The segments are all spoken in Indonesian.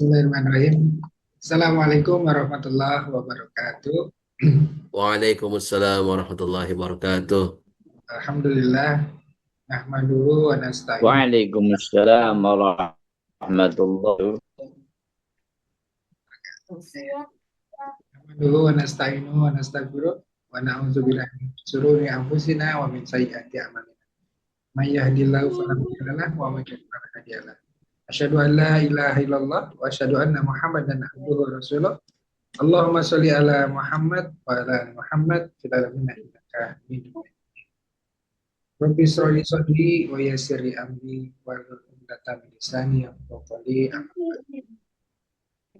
Bismillahirrahmanirrahim. Assalamualaikum warahmatullahi wabarakatuh. Waalaikumsalam warahmatullahi wabarakatuh. Alhamdulillah. Nahmaduhu wa nasta'inu. Waalaikumsalam warahmatullahi Nahmaduhu wa nasta'inu wa nastaghfiruh wa na'udzubillahi min syururi anfusina wa min sayyiati a'malina. May yahdihillahu fala mudilla lahu wa may yudlil fala hadiya lahu. Asyhadu an la ilaha illallah wa asyhadu anna Muhammadan abduhu wa rasuluh. Allahumma sholli ala Muhammad wa ala ali Muhammad fil alamin innaka Hamidum Majid. Rabbi shrah li sadri wa yassir li amri wahlul 'uqdatam min lisani yafqahu qawli.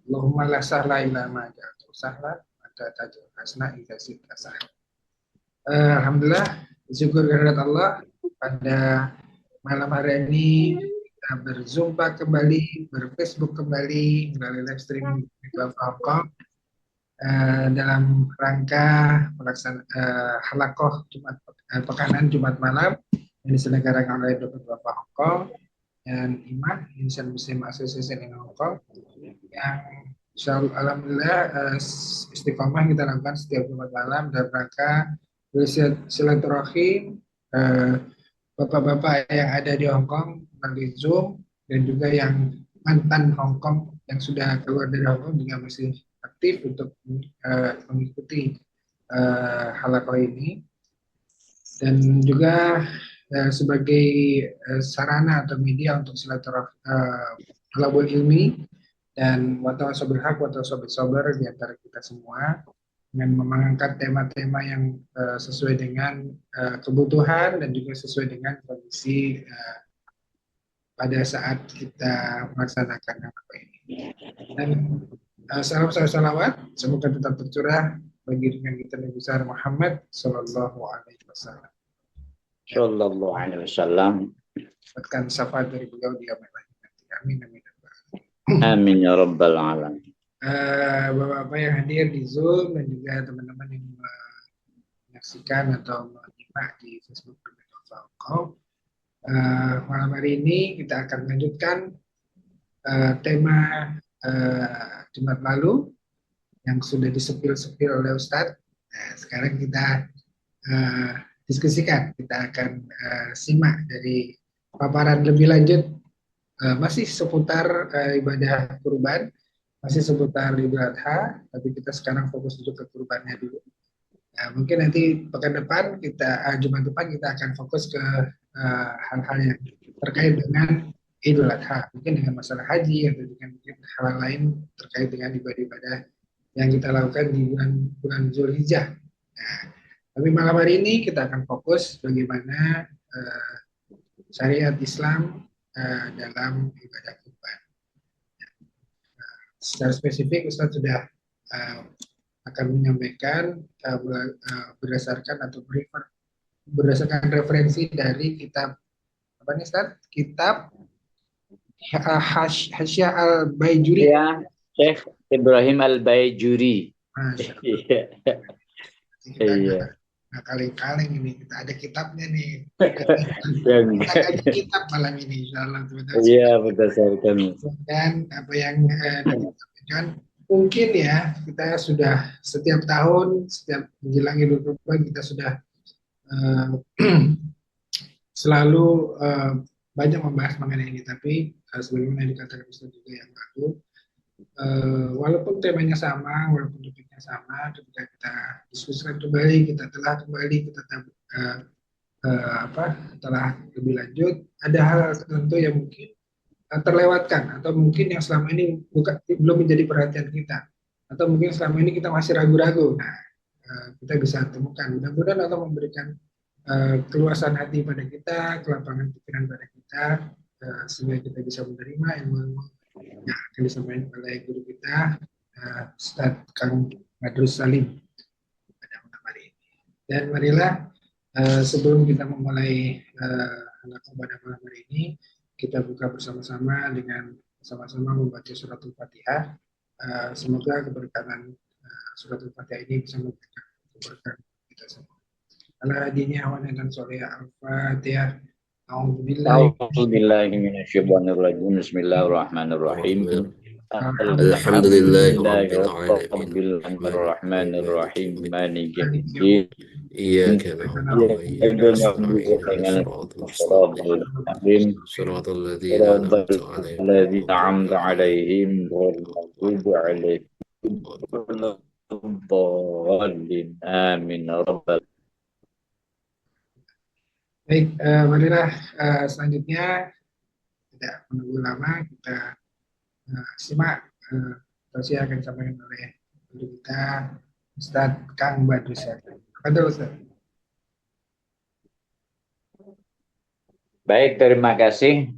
Allahumma la sahla illa ma ja'altahu sahla wa anta taj'alul hasana idza syi'ta sahla. Alhamdulillah, syukur kehadirat Allah, pada malam hari ini kita berzumpa kembali, berfacebook kembali melalui live streaming di Hong Kong dalam rangka pelaksanaan halakoh pekanan Jumat malam yang diselenggarakan oleh Dr. Bapak Hong Kong dan IMA, Indonesian Muslim Association in Hong Kong, yang alhamdulillah istiqomah kita lakukan setiap Jumat malam dalam rangka silaturahim bapak-bapak yang ada di Hong Kong melalui Zoom, dan juga yang mantan Hong Kong yang sudah keluar dari Hong Kong juga masih aktif untuk mengikuti halakoh ini, dan juga sebagai sarana atau media untuk silaturahmi ilmi dan watawasau bil haq watawasau bis sabr di antara kita semua, dengan mengangkat tema-tema yang sesuai dengan kebutuhan dan juga sesuai dengan kondisi pada saat kita melaksanakan halakoh ini. Dan salam salawat semoga tetap tercurah bagi dengan kita Nabi besar Muhammad Sallallahu Alaihi Wasallam. Sallallahu Alaihi Wasallam. Dapatkan syafaat dari beliau di amal lahir nanti. Amin amin. Amin ya rabbal alamin. Bapak-bapak yang hadir di Zoom dan juga teman-teman yang menyaksikan atau menyimak di Facebook Hong Kong, malam hari ini kita akan melanjutkan tema Jumat lalu yang sudah disepil-sepil oleh Ustadz. Nah, sekarang kita diskusikan, kita akan simak dari paparan lebih lanjut, masih seputar ibadah kurban, masih seputar Idul Adha, tapi kita sekarang fokus untuk ke kurbannya dulu. Nah, mungkin nanti pekan depan Jumat depan kita akan fokus ke hal-hal yang terkait dengan Idul Adha, mungkin dengan masalah haji atau dengan mungkin hal lain terkait dengan ibadah-ibadah yang kita lakukan di bulan Zulhijjah. Nah, tapi malam hari ini kita akan fokus bagaimana syariat Islam dalam ibadah kurban. Secara spesifik Ustaz sudah akan menyampaikan berdasarkan referensi dari kitab apa nih Ustaz? Kitab Hasya Al-Baijuri. Ya, Syekh Ibrahim Al-Baijuri. Iya. Nah, kaleng-kaleng ini kita ada kitabnya nih. Kita ada kitab malam ini insyaallah. Iya, berdasarkan. Dan apa yang disampaikan mungkin ya, kita sudah setiap tahun, setiap menjelang Idul Kurban kita sudah selalu banyak membahas mengenai ini, tapi sebagaimana dikatakan Ustaz juga yang lalu, walaupun temanya sama, walaupun topiknya sama, ketika kita diskusikan kembali, kita telah kembali, kita telah lebih lanjut, ada hal tertentu yang mungkin terlewatkan, atau mungkin yang selama ini belum menjadi perhatian kita, atau mungkin selama ini kita masih ragu-ragu. Nah, kita bisa temukan, mudah-mudahan Allah memberikan keluasan hati pada kita, kelapangan pikiran pada kita, sehingga kita bisa menerima ilmu yang akan disampaikan oleh guru kita, Ustadz Kang Badrus Salim pada malam hari ini. Dan marilah sebelum kita memulai halakoh pada malam hari ini, kita buka bersama-sama dengan sama-sama membaca surat Al-Fatihah. Semoga keberkahan surat Al-Fatihah ini bisa memberikan keberkahan kita semua. Ala diniya wa nadan soleh Al-Fatihah. A'udzubillahi minasyaitonir rajim. Bismillahirrahmanirrahim. Alhamdulillahi Rabbil Alamin. Bismillahirrahmanirrahim. Maliki Malik yaumiddin. Iyyaka na'budu wa iyyaka nasta'in. Ihdinas siratal mustaqim. Shiratal ladzina an'amta 'alaihim الذين ghairil أنعمت maghdubi 'alaihim عليهم غير المغضوب عليهم waladdallin. ولا الضالين آمين يا رب العالمين. Baik, marilah selanjutnya tidak menunggu lama kita simak tausiah akan disampaikan oleh guru kita Ustadz Kang Badrus Syafii. Kepada Ustadz. Baik, terima kasih.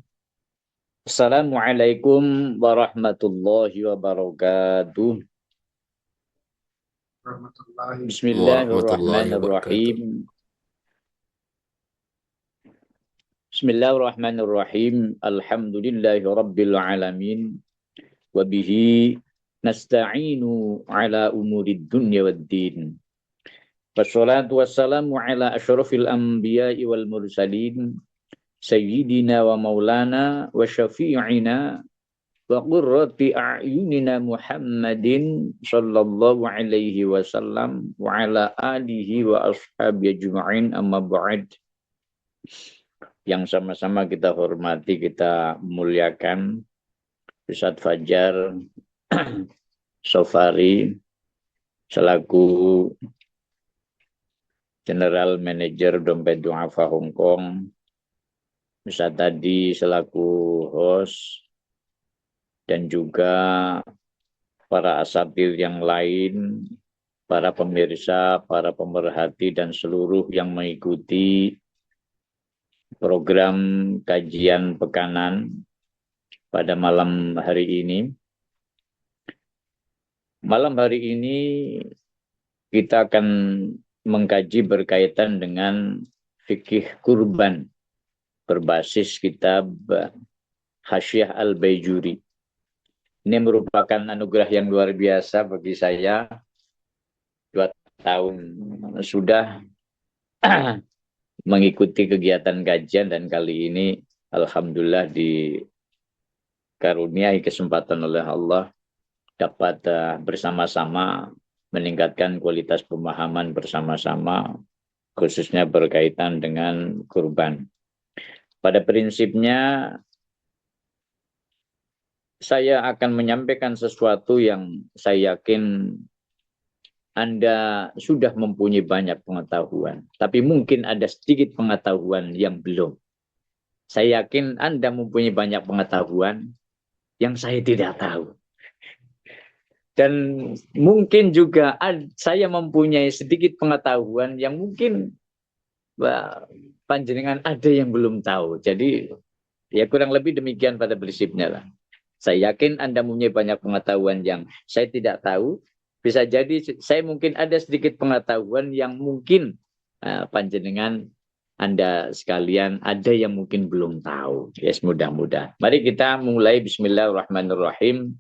Assalamualaikum warahmatullahi wabarakatuh. Warahmatullahi Warahmatullahi wabarakatuh. Bismillahirrahmanirrahim. Bismillahirrahmanirrahim. Alhamdulillahi rabbil alamin. Wabihi nasta'inu ala umurid dunya waddin. Wassalatu wassalamu ala asyrafil anbiya'i wal mursalin. Sayyidina wa maulana wa syafi'ina wa qurrati a'yunina Muhammadin sallallahu alaihi wasallam wa ala alihi wa ashabi ajma'in, amma ba'd. Yang sama-sama kita hormati, kita muliakan Ustadz Fajar Sofari selaku General Manager Dompet Du'afa Hong Kong, Ustadz tadi selaku host, dan juga para asatidz yang lain, para pemirsa, para pemerhati, dan seluruh yang mengikuti program kajian pekanan pada malam hari ini. Malam hari ini kita akan mengkaji berkaitan dengan fikih kurban berbasis kitab Hasyiah Al-Baijuri. Ini merupakan anugerah yang luar biasa bagi saya. 2 tahun sudah mengikuti kegiatan kajian, dan kali ini alhamdulillah dikaruniai kesempatan oleh Allah dapat bersama-sama meningkatkan kualitas pemahaman bersama-sama, khususnya berkaitan dengan kurban. Pada prinsipnya saya akan menyampaikan sesuatu yang saya yakin Anda sudah mempunyai banyak pengetahuan, tapi mungkin ada sedikit pengetahuan yang belum. Saya yakin Anda mempunyai banyak pengetahuan yang saya tidak tahu. Dan mungkin juga saya mempunyai sedikit pengetahuan yang mungkin panjenengan ada yang belum tahu. Jadi ya kurang lebih demikian pada prinsipnya lah. Saya yakin Anda mempunyai banyak pengetahuan yang saya tidak tahu. Bisa jadi saya mungkin ada sedikit pengetahuan yang mungkin panjenengan Anda sekalian ada yang mungkin belum tahu. Yes, mudah-mudahan. Mari kita mulai. Bismillahirrahmanirrahim.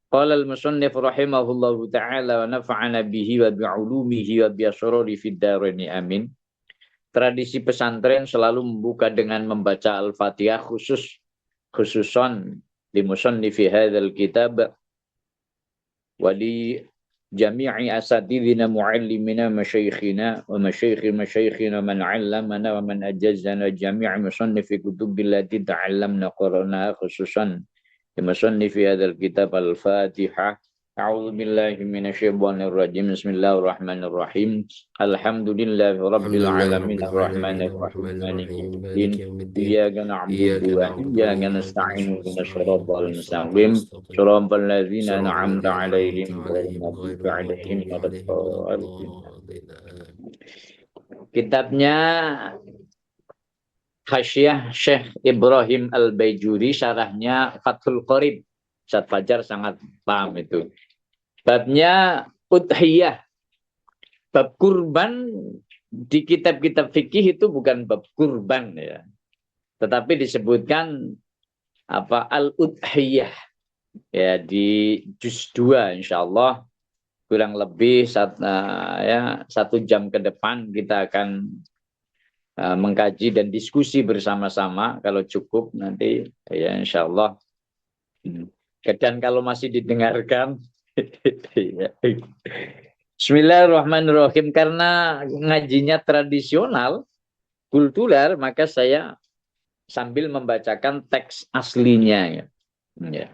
Qala al-musannif rahimahullahu ta'ala wa nafa'ana bihi wa bi'ulumihi wa bi'asrari fid dharain amin. Tradisi pesantren selalu membuka dengan membaca Al-Fatihah, khususon di musannifi hadzal kitab wa li jami'i asatidina muallimina masyayikhina wa masyayikhina man 'allamana wa man ajazana jami'i musannifi kutubil lati ta'allamna qara'na, khususan di musannifi hadzal kitab Al-Fatihah. A'udzu billahi minasyaitonir rajim. Bismillahirrahmanirrahim. Alhamdulillahi rabbil alamin arrahmanir rahim maliki yaumiddin. Iyyaka na'budu wa iyyaka nasta'in ihdinas siratal mustaqim. Shiratal ladzina an'amta 'alaihim ghairil maghdubi 'alaihim waladdallin. Kitabnya Hasyiah Syekh Ibrahim Al-Baijuri, syarahnya Fathul Qorib. Ustadz Fajar sangat paham itu. Babnya udhiyah. Bab kurban di kitab-kitab fikih itu bukan bab kurban ya. Tetapi disebutkan al-udhiyah ya di juz 2 insyaallah. Kurang lebih 1 jam ke depan kita akan mengkaji dan diskusi bersama-sama, kalau cukup nanti ya insyaallah. Dan kalau masih didengarkan. Bismillahirrahmanirrahim. Karena ngajinya tradisional, kultural, maka saya sambil membacakan teks aslinya. Ya.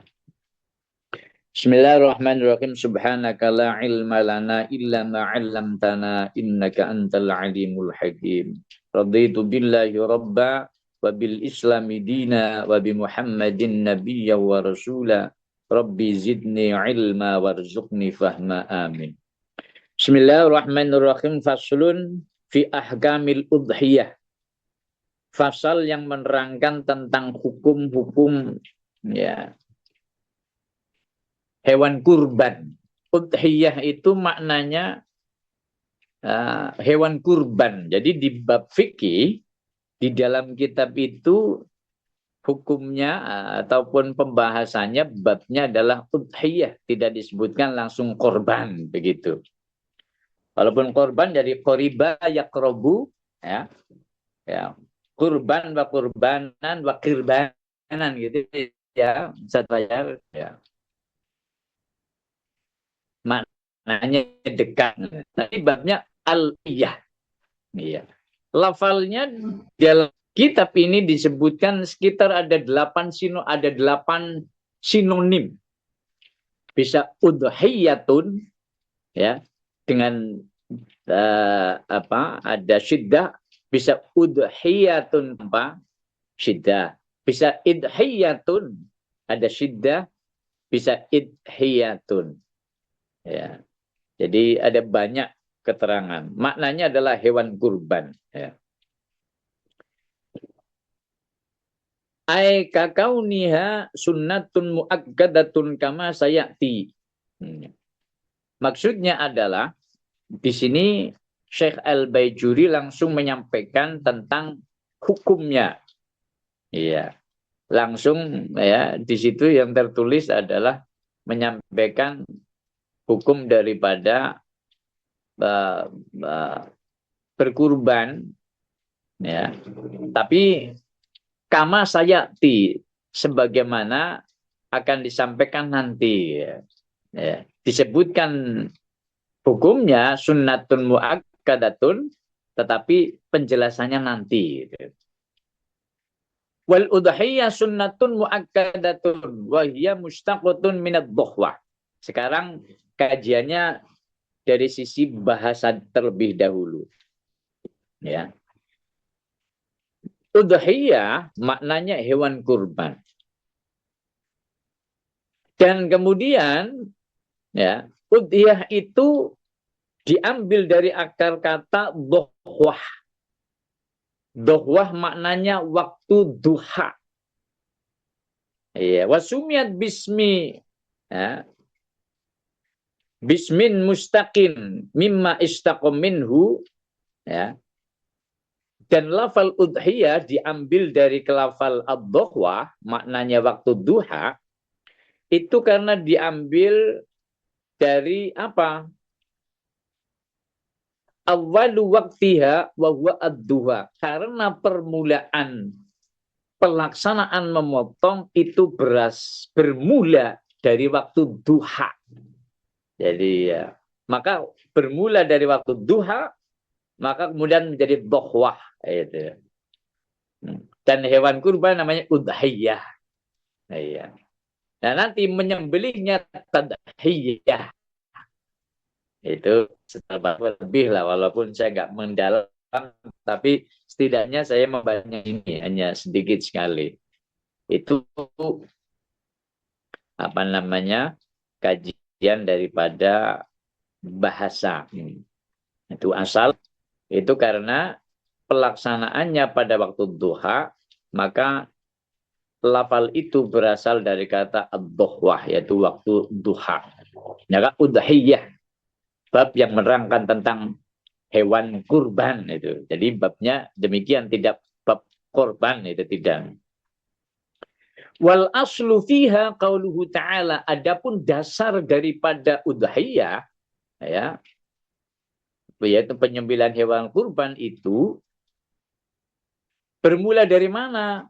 Bismillahirrahmanirrahim. Subhanaka la ilma lana illa ma 'allamtana innaka antal alimul hakim. Raditu billahi rabba wa bil islami dina wa bi Muhammadin nabiyya wa rasula. Rabbi zidni ilma warzuqni fahma, amin. Bismillahirrahmanirrahim. Faslun fi ahkamil udhiyah. Fasal yang menerangkan tentang hukum-hukum ya hewan kurban. Udhiyah itu maknanya hewan kurban. Jadi di bab fikih, di dalam kitab itu hukumnya ataupun pembahasannya babnya adalah udhiyah. Tidak disebutkan langsung korban begitu. Walaupun korban dari qoriba yakrobu, ya, kurban wa kurbanan wa kirbanan gitu ya, satu ya. Maknanya dekat. Tapi babnya al-iyah. Iya. Lafalnya dalam kitab ini disebutkan sekitar ada 8 sinonim. Bisa udhiyatun ya dengan ada syiddah, bisa udhiyatun tanpa syiddah. Bisa idhiyatun ada syiddah, bisa idhiyatun. Ya. Jadi ada banyak keterangan. Maknanya adalah hewan kurban. Ya. Ai kakauniha sunnatun muakkadatun kama sayati. Maksudnya adalah di sini Syekh Al-Baijuri langsung menyampaikan tentang hukumnya. Iya. Langsung ya di situ yang tertulis adalah menyampaikan hukum daripada berkurban ya. Tapi kama sayati sebagaimana akan disampaikan nanti ya. Ya. Disebutkan hukumnya sunnatun muakkadatun tetapi penjelasannya nanti gitu. Wal udhiyah sunnatun muakkadatun wa hiya mustaqatun minad dhuhwah. Sekarang kajiannya dari sisi bahasa terlebih dahulu. Ya. Udhiyah maknanya hewan kurban. Dan kemudian ya, udhiyah itu diambil dari akar kata dhuhwah. Dhuhwah maknanya waktu duha. Ya, wasumiyat bismi ya. Bismin mustaqin mimma istaqom minhu ya. Dan lafal udhiyah diambil dari lafal ad-dhuhwah, maknanya waktu duha, itu karena diambil dari apa? Awwalu waqtiha wa huwa ad-duha. Karena permulaan pelaksanaan memotong itu bermula dari waktu duha. Jadi ya, maka bermula dari waktu duha, maka kemudian menjadi dhuhwah. Itu. Dan hewan kurban namanya udhiyah. Iya. Nah nanti menyembelihnya tadhiyah. Itu setelah lebih lah, walaupun saya nggak mendalam, tapi setidaknya saya membacanya ini hanya sedikit sekali. Itu apa namanya kajian daripada bahasa. Itu asal itu karena pelaksanaannya pada waktu duha, maka lafal itu berasal dari kata ad-dhuhwah, yaitu waktu duha. Maka udhiyah, bab yang menerangkan tentang hewan kurban itu. Jadi babnya demikian, tidak bab korban itu tidak. Wal aslu fiha qauluhu ta'ala, adapun dasar daripada udhiyah ya, yaitu penyembelihan hewan kurban itu bermula dari mana?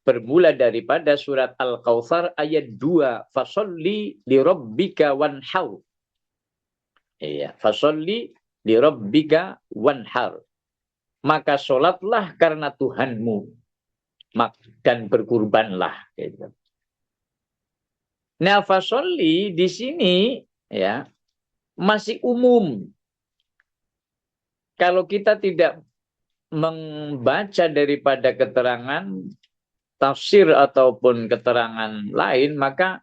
bermula daripada surat Al-Kautsar ayat 2, fasholli li rabbika wanhar. Iya, fasholli li rabbika wanhar. Maka sholatlah karena Tuhanmu dan berkurbanlah. Gitu. Nah, fasholli di sini ya masih umum. Kalau kita tidak membaca daripada keterangan tafsir ataupun keterangan lain, maka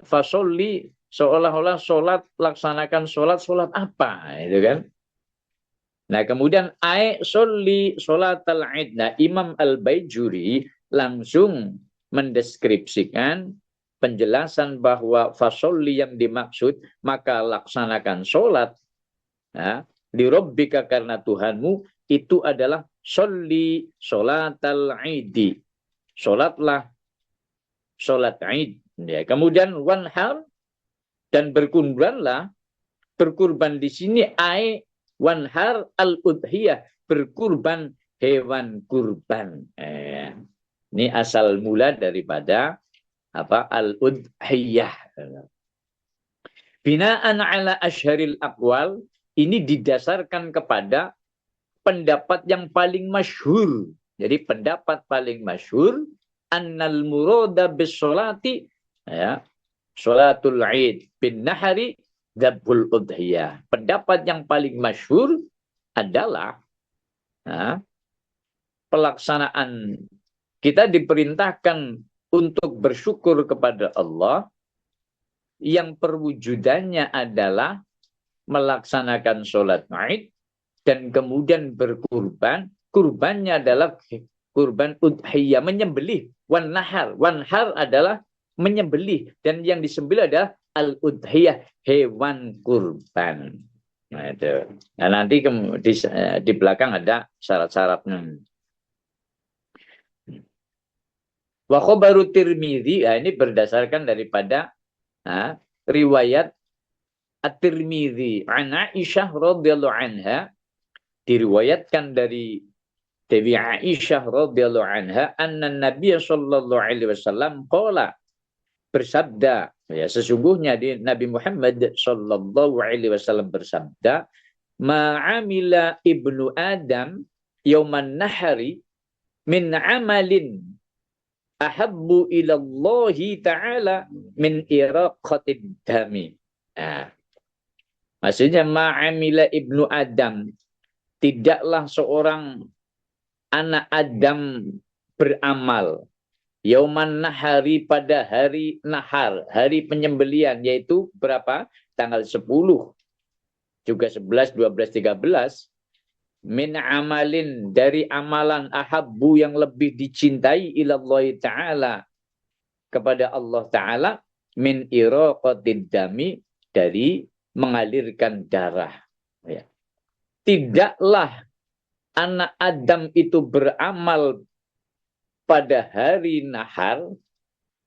fasholli seolah-olah sholat, laksanakan sholat apa, itu kan? Nah, kemudian sholli sholatal id. Nah, Imam Al-Baijuri langsung mendeskripsikan penjelasan bahwa fasholli yang dimaksud, maka laksanakan sholat ya, di Rabbika karena Tuhanmu, itu adalah sholli sholatal idi. Sholatlah sholat id. Ya, kemudian wanhar, dan berkurbanlah. Berkurban di sini wanhar al-udhiyah, berkurban hewan kurban. Ini asal mula daripada al-udhiyah. Binaan ala asyharil aqwal, ini didasarkan kepada pendapat yang paling masyhur. Jadi pendapat paling masyhur, annal murada bisolati ya, sholatul id bin nahari dzabhul udhiyah. Pendapat yang paling masyhur adalah pelaksanaan, kita diperintahkan untuk bersyukur kepada Allah yang perwujudannya adalah melaksanakan sholat id dan kemudian berkurban. Kurbannya adalah kurban udhiyah, menyembelih. Wanhar adalah menyembelih, dan yang disembelih adalah al-udhiyah, hewan kurban. Nah, itu. Nah, nanti di belakang ada syarat-syaratnya. Wa khabaru Tirmidzi, ini berdasarkan daripada riwayat At-Tirmidzi an Aisyah radhiyallahu anha, diriwayatkan dari Dewi Aisyah radhiyallahu anha, anna Nabi sallallahu alaihi wasallam qala, bersabda, ya sesungguhnya Nabi Muhammad sallallahu alaihi wasallam bersabda, ma'amila ibnu Adam yauman nahari min amalin ahabbu ilallahi ta'ala min iraqatid dami. Nah, maksudnya ma'amila ibnu Adam, tidaklah seorang anak Adam beramal yauman nahari, pada hari nahar, hari penyembelian, yaitu berapa? Tanggal 10, juga 11, 12, 13. Min amalin, dari amalan ahabbu, yang lebih dicintai ilallahi ta'ala, kepada Allah Ta'ala, min iraqatid dami, dari mengalirkan darah. Ya. Tidaklah anak Adam itu beramal pada hari nahar,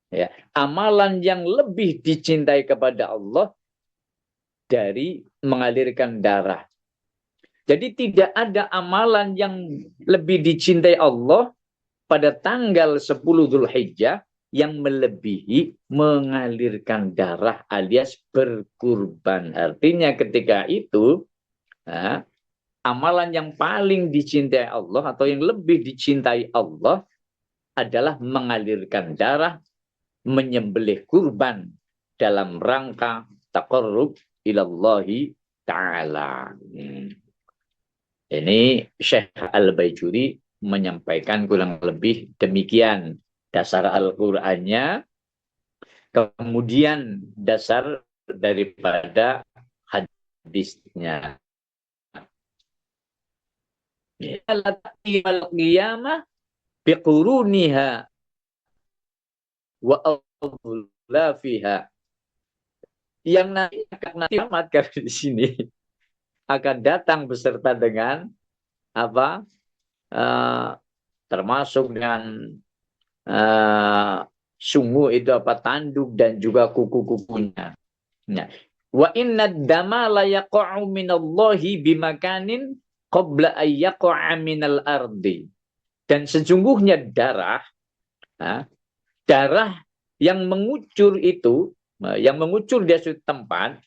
ya, amalan yang lebih dicintai kepada Allah dari mengalirkan darah. Jadi tidak ada amalan yang lebih dicintai Allah pada tanggal 10 Dzulhijjah yang melebihi mengalirkan darah alias berkurban. Artinya ketika itu amalan yang paling dicintai Allah atau yang lebih dicintai Allah adalah mengalirkan darah, menyembelih kurban dalam rangka taqarrub ilallahi ta'ala. Ini Syekh Al-Baijuri menyampaikan kurang lebih demikian dasar Al-Qur'annya, kemudian dasar daripada hadisnya. Al-qiyamah biquruniha wa adlafiha, yang nanti akan kiamat, karena di sini akan datang beserta dengan termasuk dengan sungu itu tanduk dan juga kuku-kukunya. Nah, wa inna dama la yaqa'u minallahi bimakanin qabla ay yaqa'a minal ardi. Dan sesungguhnya darah Nah, darah yang mengucur itu, yang mengucur di suatu tempat.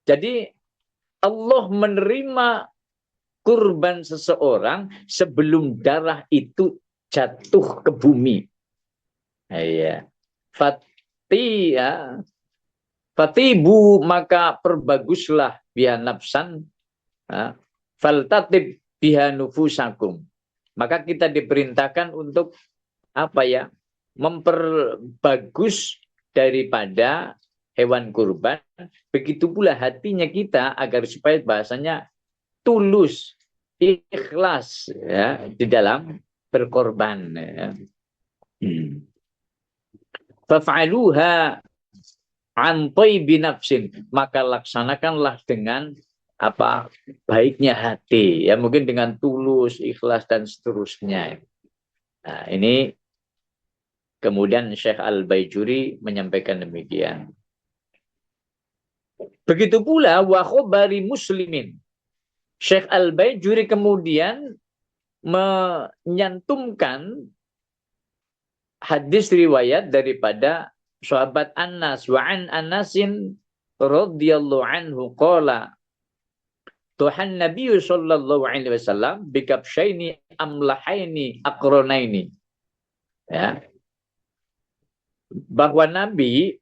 Jadi Allah menerima kurban seseorang sebelum darah itu jatuh ke bumi. Iya. Fatibu maka perbaguslah biha nafsan, faltatib biha nufusakum. Maka kita diperintahkan untuk apa ya? Memperbagus daripada hewan kurban. Begitu pula hatinya kita agar supaya bahasanya tulus, ikhlas ya di dalam berkorban. Ya. Faf'aluha an binafsin, maka laksanakanlah dengan apa baiknya hati ya, mungkin dengan tulus, ikhlas dan seterusnya. Nah, ini kemudian Syekh Al-Baijuri menyampaikan demikian. Begitu pula wa khobari muslimin. Syekh Al-Baijuri kemudian menyantumkan hadis riwayat daripada sahabat Anas, wa an Anasin radhiyallahu anhu qala Tuhan Nabi sallallahu alaihi wasallam bikabsyaini amlahaini aqronaini. Ya. Bahwa Nabi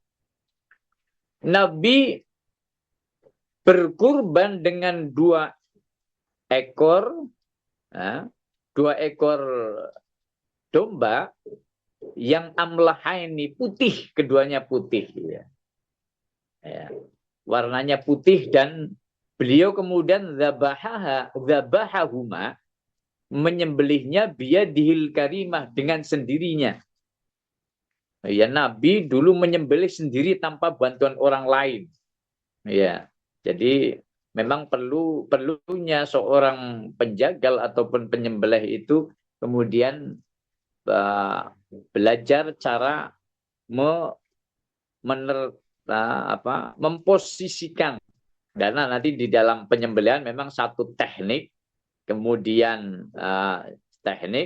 berkurban dengan 2 ekor, ya, 2 ekor domba yang amlahaini putih, keduanya putih. Ya. Ya. Warnanya putih dan beliau kemudian zabahahuma menyembelihnya biyadihil karimah dengan sendirinya. Ya, Nabi dulu menyembelih sendiri tanpa bantuan orang lain. Ya. Jadi memang perlunya seorang penjagal ataupun penyembelih itu kemudian belajar cara memposisikan. Karena nanti di dalam penyembelihan memang satu teknik, kemudian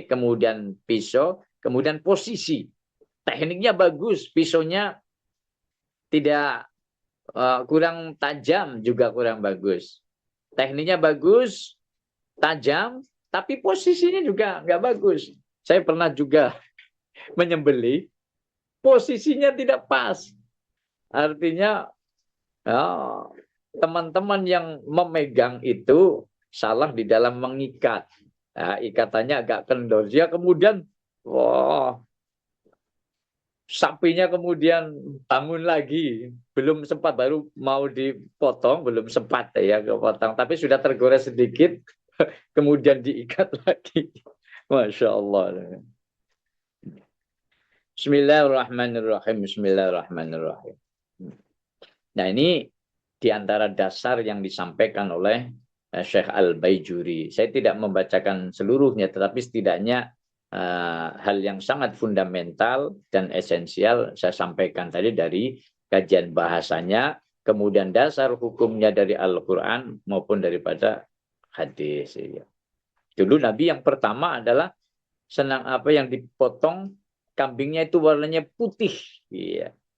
kemudian pisau, kemudian posisi. Tekniknya bagus, pisaunya tidak kurang tajam, juga kurang bagus. Tekniknya bagus, tajam, tapi posisinya juga nggak bagus. Saya pernah juga menyembelih, posisinya tidak pas. Artinya teman-teman yang memegang itu salah di dalam mengikat. Nah, ikatannya agak kendor. Dia kemudian, sapinya kemudian bangun lagi. Belum sempat, baru mau dipotong, belum sempat ya kepotong. Tapi sudah tergores sedikit, kemudian diikat lagi. Masya Allah. Bismillahirrahmanirrahim. Bismillahirrahmanirrahim. Nah, ini di antara dasar yang disampaikan oleh Syekh Al-Baijuri. Saya tidak membacakan seluruhnya, tetapi setidaknya hal yang sangat fundamental dan esensial saya sampaikan tadi dari kajian bahasanya, kemudian dasar hukumnya dari Al-Quran maupun daripada hadis. Dulu Nabi yang pertama adalah senang apa yang dipotong kambingnya itu warnanya putih.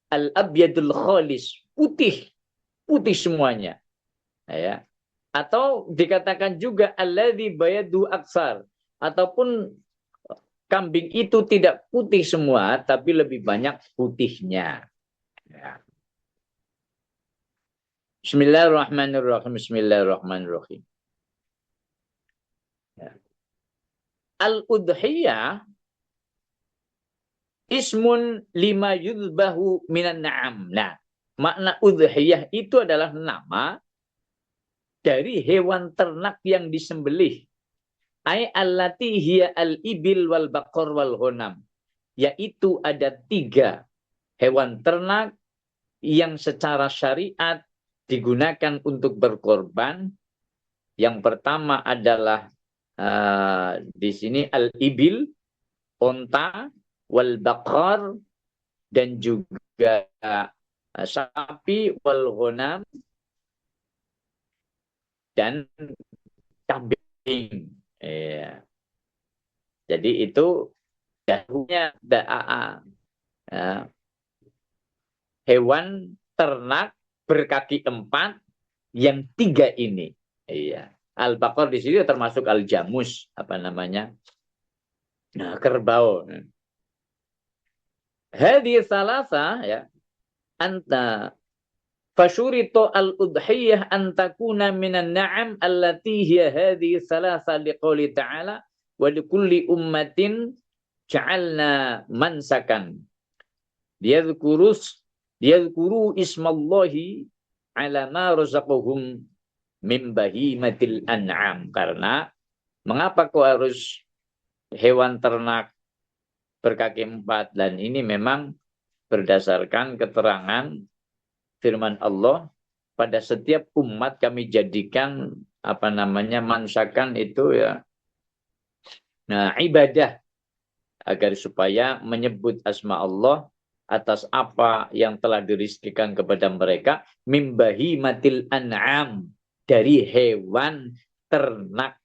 Al-abyadul khalis, putih semuanya. Ya. Atau dikatakan juga alladzi bayadu aksar, ataupun kambing itu tidak putih semua tapi lebih banyak putihnya. Ya. Bismillahirrahmanirrahim. Bismillahirrahmanirrahim. Ya. Al-udhiyah ismun lima yudbahu minan na'am. Nah, makna udhiyah itu adalah nama dari hewan ternak yang disembelih. Ai allati hiya al-ibil wal baqar wal ghanam. Yaitu ada 3 hewan ternak yang secara syariat digunakan untuk berkorban. Yang pertama adalah di sini al-ibil, onta, wal baqar, dan juga sapi, wal ghanam, dan kambing. Ya. Jadi itu Dahulunya hewan ternak berkaki 4 yang 3 ini. Iya. Al-baqar di sini termasuk al-jamus, apa namanya? Nah, kerbau. Hadis salasa ya, anta fasyurito al-udhiyah an takuna minan na'am allati hiya hadhihi salasa liqouli ta'ala wa likulli ummatin ja'alna mansakan yadhkuru ismallahi ala ma razaqahum min bahimatil an'am. Karena mengapa kok harus hewan ternak berkaki 4? Dan ini memang berdasarkan keterangan firman Allah, pada setiap umat kami jadikan apa namanya mansakan itu ya, nah ibadah, agar supaya menyebut asma Allah atas apa yang telah dirizkikan kepada mereka, mimbahi matil an'am, dari hewan ternak.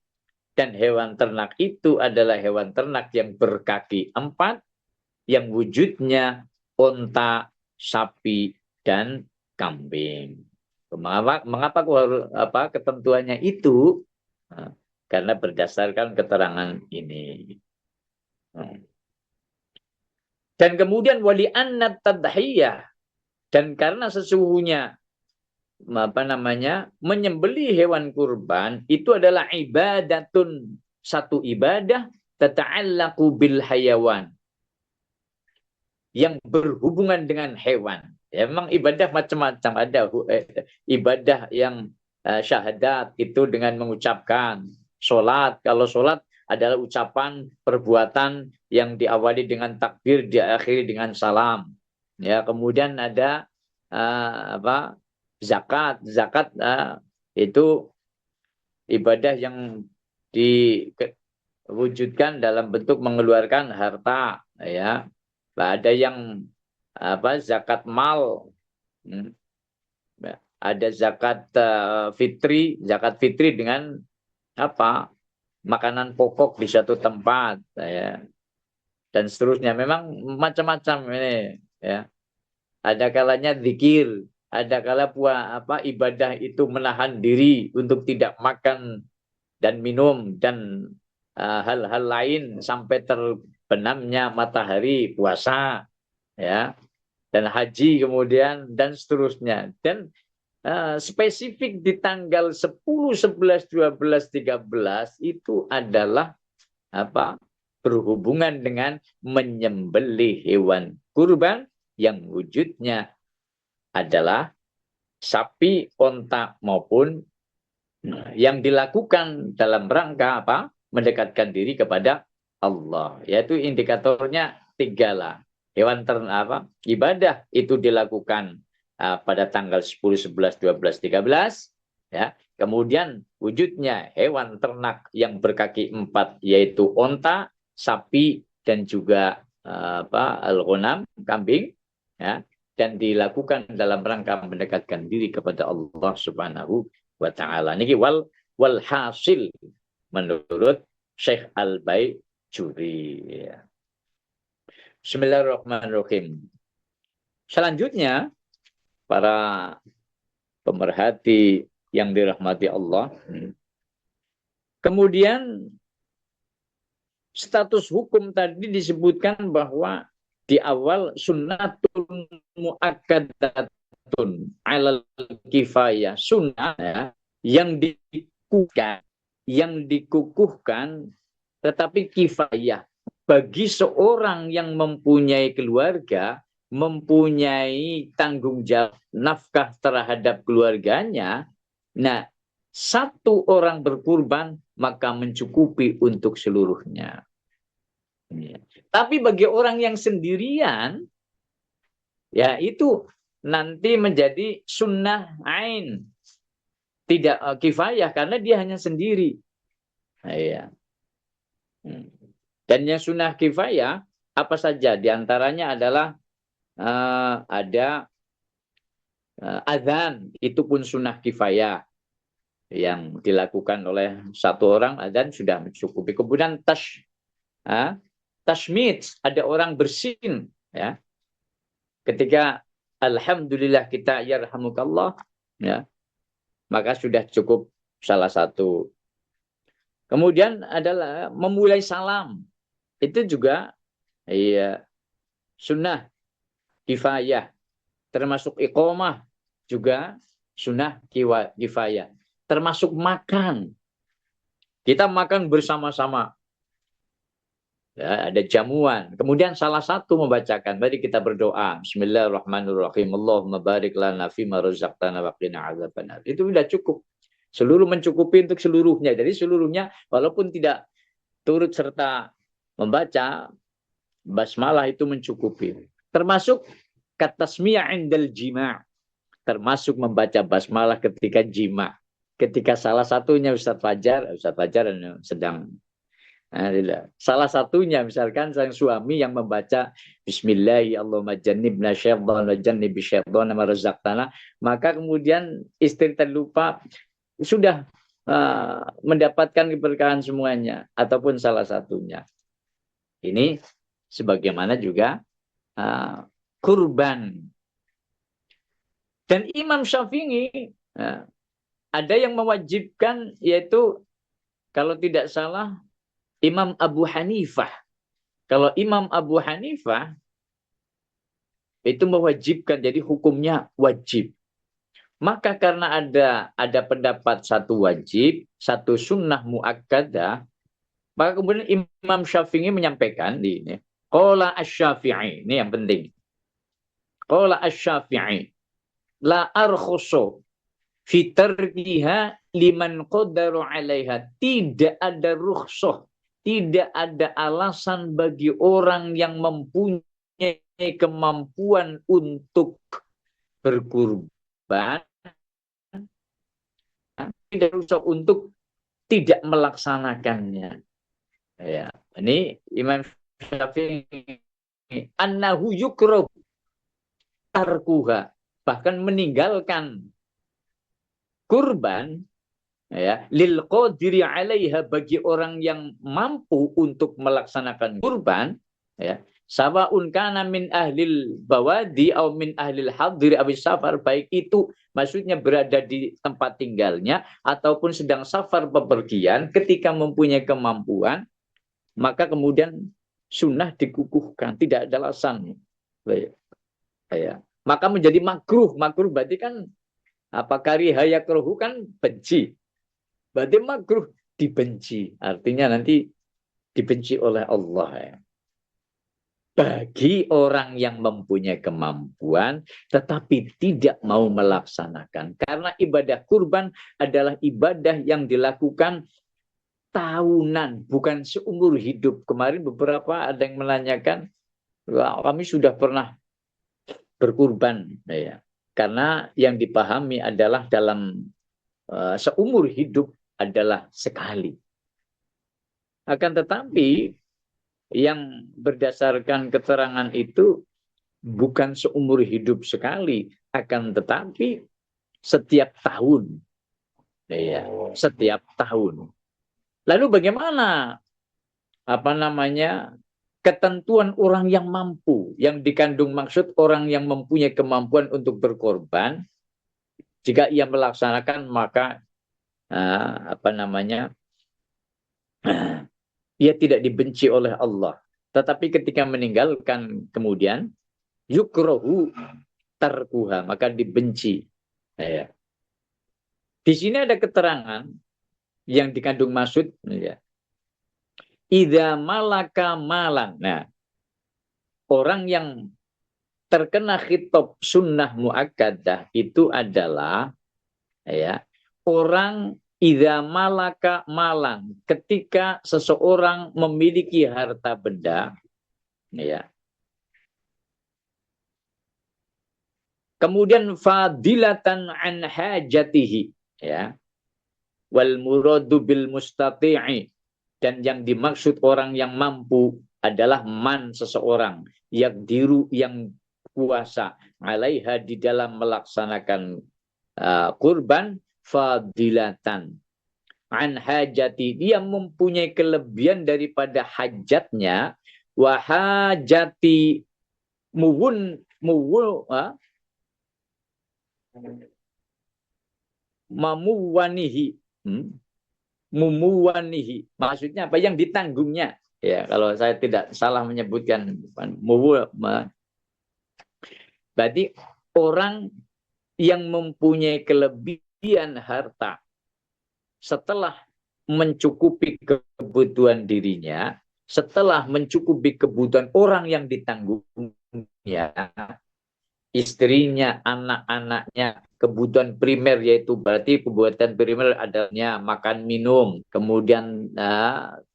Dan hewan ternak itu adalah hewan ternak yang berkaki 4, yang wujudnya onta, sapi, dan kambing. Mengapa ketentuannya itu? Karena berdasarkan keterangan ini. Dan kemudian wali annat tadhiyah, dan karena sesungguhnya menyembelih hewan kurban itu adalah ibadatun, satu ibadah tata'allaqu bil hayawan, yang berhubungan dengan hewan. Ya, memang ibadah macam-macam, ada ibadah yang syahadat itu dengan mengucapkan sholat. Kalau sholat adalah ucapan perbuatan yang diawali dengan takbir, diakhiri dengan salam. Ya, kemudian ada zakat. Zakat itu ibadah yang diwujudkan dalam bentuk mengeluarkan harta. Ya, ada yang zakat mal. Ada zakat fitri. Zakat fitri dengan makanan pokok di satu tempat, ya, dan seterusnya. Memang macam-macam ini, ya. Ada kalanya zikir, ada kala ibadah itu menahan diri untuk tidak makan dan minum dan hal-hal lain sampai terbenamnya matahari, puasa, ya, dan haji kemudian dan seterusnya. Dan spesifik di tanggal 10, 11, 12, 13 itu adalah berhubungan dengan menyembelih hewan kurban yang wujudnya adalah sapi, onta, maupun yang dilakukan dalam rangka mendekatkan diri kepada Allah. Yaitu indikatornya 3 lah. Hewan ternak ibadah itu dilakukan pada tanggal 10, 11, 12, 13, ya. Kemudian wujudnya hewan ternak yang berkaki 4, yaitu onta, sapi, dan juga al-ghanam, kambing, ya, dan dilakukan dalam rangka mendekatkan diri kepada Allah Subhanahu wa taala. Niki wal hasil menurut Syekh Al-Baijuri, ya. Bismillahirrahmanirrahim. Selanjutnya, para pemerhati yang dirahmati Allah, kemudian status hukum tadi disebutkan bahwa di awal sunnatun muakkadatun alal kifayah, sunnah, ya, yang dikukuhkan tetapi kifayah bagi seorang yang mempunyai keluarga, mempunyai tanggung jawab nafkah terhadap keluarganya. Nah, satu orang berkurban maka mencukupi untuk seluruhnya. Ya. Tapi bagi orang yang sendirian, ya itu nanti menjadi sunnah ain, tidak kifayah karena dia hanya sendiri. Nah, ya. Dan yang sunnah kifayah apa saja? Di antaranya adalah ada azan, itu pun sunnah kifayah yang dilakukan oleh satu orang, azan sudah mencukupi. Kemudian tashmid, ada orang bersin, ya. Ketika alhamdulillah kita yarhamukallah, ya, maka sudah cukup salah satu. Kemudian adalah memulai salam. Itu juga iya sunnah kifayah. Termasuk iqamah juga sunnah kifayah. Termasuk makan. Kita makan bersama-sama. Ya, ada jamuan. Kemudian salah satu membacakan. Tadi kita berdoa. Bismillahirrahmanirrahim. Allahumma barik lana fima razaqtana wa qina adzabannar. Itu sudah cukup. Seluruh mencukupi untuk seluruhnya. Jadi seluruhnya walaupun tidak turut serta membaca, basmalah itu mencukupi. Termasuk katasmiyah indal jima'. Termasuk membaca basmalah ketika jima'. Ketika salah satunya Ustaz Fajar sedang salah satunya misalkan sang suami yang membaca Bismillahirrahmanirrahim Allahumma jannibna syaitan wa jannibi syaitan ma razaqtana, maka kemudian istri terlupa sudah mendapatkan keberkahan semuanya ataupun salah satunya. Ini sebagaimana juga kurban. Dan Imam Syafi'i ada yang mewajibkan, yaitu kalau tidak salah Imam Abu Hanifah. Kalau Imam Abu Hanifah itu mewajibkan, jadi hukumnya wajib. Maka karena ada pendapat satu wajib, satu sunnah muakkadah, maka kemudian Imam Syafi'i menyampaikan di ini. Qala asy-Syafi'i, ini yang penting. Qala asy-Syafi'i la arkhusu fi tarkiha liman qadaru 'alaiha. Tidak ada rukhsah, tidak ada alasan bagi orang yang mempunyai kemampuan untuk berkurban, tidak rukhsah untuk tidak melaksanakannya. Ya, ini Imam Syafi'i annahu yukrahu tarkuha, bahkan meninggalkan kurban, ya, lil qadiri 'alaiha, bagi orang yang mampu untuk melaksanakan kurban, ya, sawaun kana min ahlil bawadi au min ahlil hadiri aw safar, baik itu maksudnya berada di tempat tinggalnya ataupun sedang safar bepergian, ketika mempunyai kemampuan maka kemudian sunnah dikukuhkan, tidak ada alasan. Ya. Maka menjadi makruh. Makruh berarti kan apa, kariha yakruhu kan benci. Berarti makruh dibenci. Artinya nanti dibenci oleh Allah. Ya. Bagi orang yang mempunyai kemampuan tetapi tidak mau melaksanakan. Karena ibadah kurban adalah ibadah yang dilakukan tahunan, bukan seumur hidup. Kemarin beberapa ada yang menanyakan, kami sudah pernah berkurban, ya. Karena yang dipahami adalah dalam seumur hidup adalah sekali. Akan tetapi yang berdasarkan keterangan itu bukan seumur hidup sekali, akan tetapi setiap tahun, ya, setiap tahun. Lalu bagaimana ketentuan orang yang mampu, yang dikandung maksud orang yang mempunyai kemampuan untuk berkorban, jika ia melaksanakan maka ia tidak dibenci oleh Allah. Tetapi ketika meninggalkan kemudian yukrahu tarkuha, maka dibenci. Ya. Di sini ada keterangan yang dikandung maksud, ya. Idza malaka malan. Nah, orang yang terkena khitab sunnah muakkadah itu adalah, ya, orang idza malaka malan, ketika seseorang memiliki harta benda, ya. Kemudian fadilatan an hajatihi, ya. Wal muradu bil mustati'i, dan yang dimaksud orang yang mampu adalah man, seseorang yang kuasa alaiha, di dalam melaksanakan kurban, fadilatan an hajati, dia mempunyai kelebihan daripada hajatnya, wahajati mamuwanihi, mumuwanihi, maksudnya apa, yang ditanggungnya, ya kalau saya tidak salah menyebutkan, berarti orang yang mempunyai kelebihan harta setelah mencukupi kebutuhan dirinya, setelah mencukupi kebutuhan orang yang ditanggungnya, istrinya, anak-anaknya, kebutuhan primer, yaitu berarti kebutuhan primer adanya makan minum, kemudian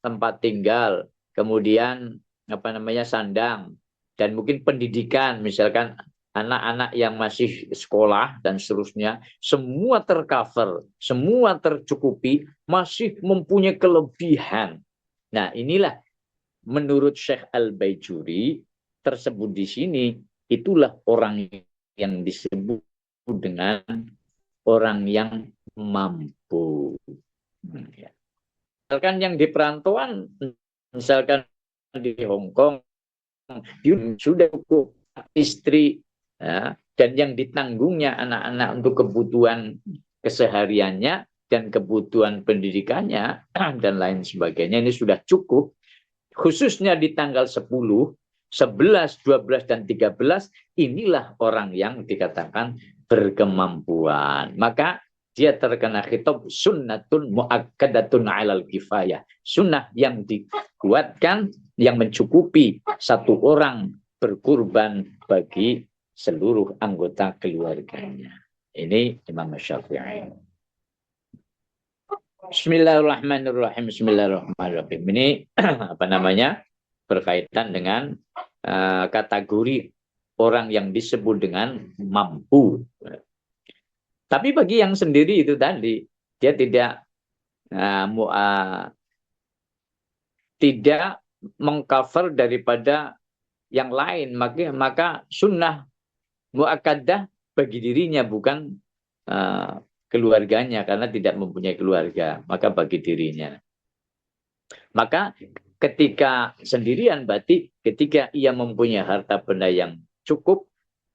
tempat tinggal, kemudian sandang, dan mungkin pendidikan, misalkan anak-anak yang masih sekolah dan seterusnya, semua tercover, semua tercukupi, masih mempunyai kelebihan. Nah, inilah menurut Syekh Al-Baijuri tersebut di sini, itulah orang yang disebut dengan orang yang mampu. Misalkan yang di perantauan, misalkan di Hong Kong, sudah cukup istri, ya, dan yang ditanggungnya anak-anak untuk kebutuhan kesehariannya dan kebutuhan pendidikannya dan lain sebagainya, ini sudah cukup. Khususnya di tanggal 10, 11, 12, dan 13, inilah orang yang dikatakan berkemampuan. Maka dia terkena khitab sunnatun mu'akkadatun alal kifayah. Sunnah yang dikuatkan, yang mencukupi satu orang berkurban bagi seluruh anggota keluarganya. Ini Imam Syafi'i. Bismillahirrahmanirrahim. Bismillahirrahmanirrahim. Ini berkaitan dengan kategori orang yang disebut dengan mampu. Tapi bagi yang sendiri itu tadi, dia tidak mengcover daripada yang lain, maka sunnah muakkadah bagi dirinya, bukan keluarganya, karena tidak mempunyai keluarga, maka bagi dirinya. Maka ketika sendirian, berarti ketika ia mempunyai harta benda yang cukup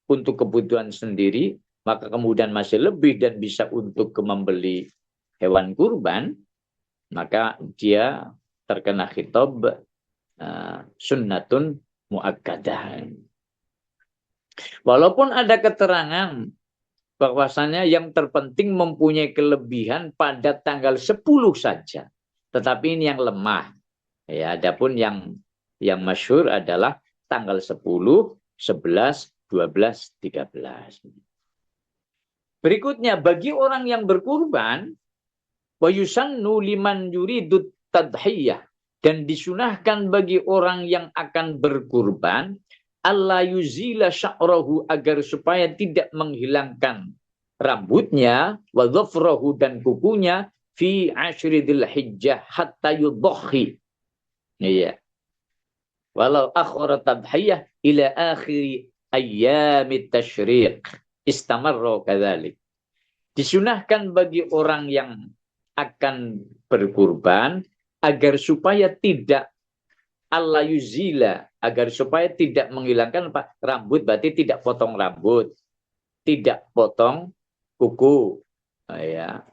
untuk kebutuhan sendiri, maka kemudian masih lebih dan bisa untuk membeli hewan kurban, maka dia terkena khitab sunnatun muakkadah. Walaupun ada keterangan bahwasanya yang terpenting mempunyai kelebihan pada tanggal 10 saja, tetapi ini yang lemah. Ya, adapun yang masyhur adalah tanggal 10, 11, 12, 13. Berikutnya, bagi orang yang berkurban, wa yusannu liman yuridut tadhiyah, dan disunahkan bagi orang yang akan berkurban, alla yuzila sya'rahu, agar supaya tidak menghilangkan rambutnya, wa dhafrahu, dan kukunya, fi ashri dzulhijjah hatta yudhi. Iya. Walau akhara tadhiyah ila akhiri ayyamit tasyriq istamarra kadzalik. Disunahkan bagi orang yang akan berkurban agar supaya tidak alla yuzila, agar supaya tidak menghilangkan rambut, berarti tidak potong rambut, tidak potong kuku, ya,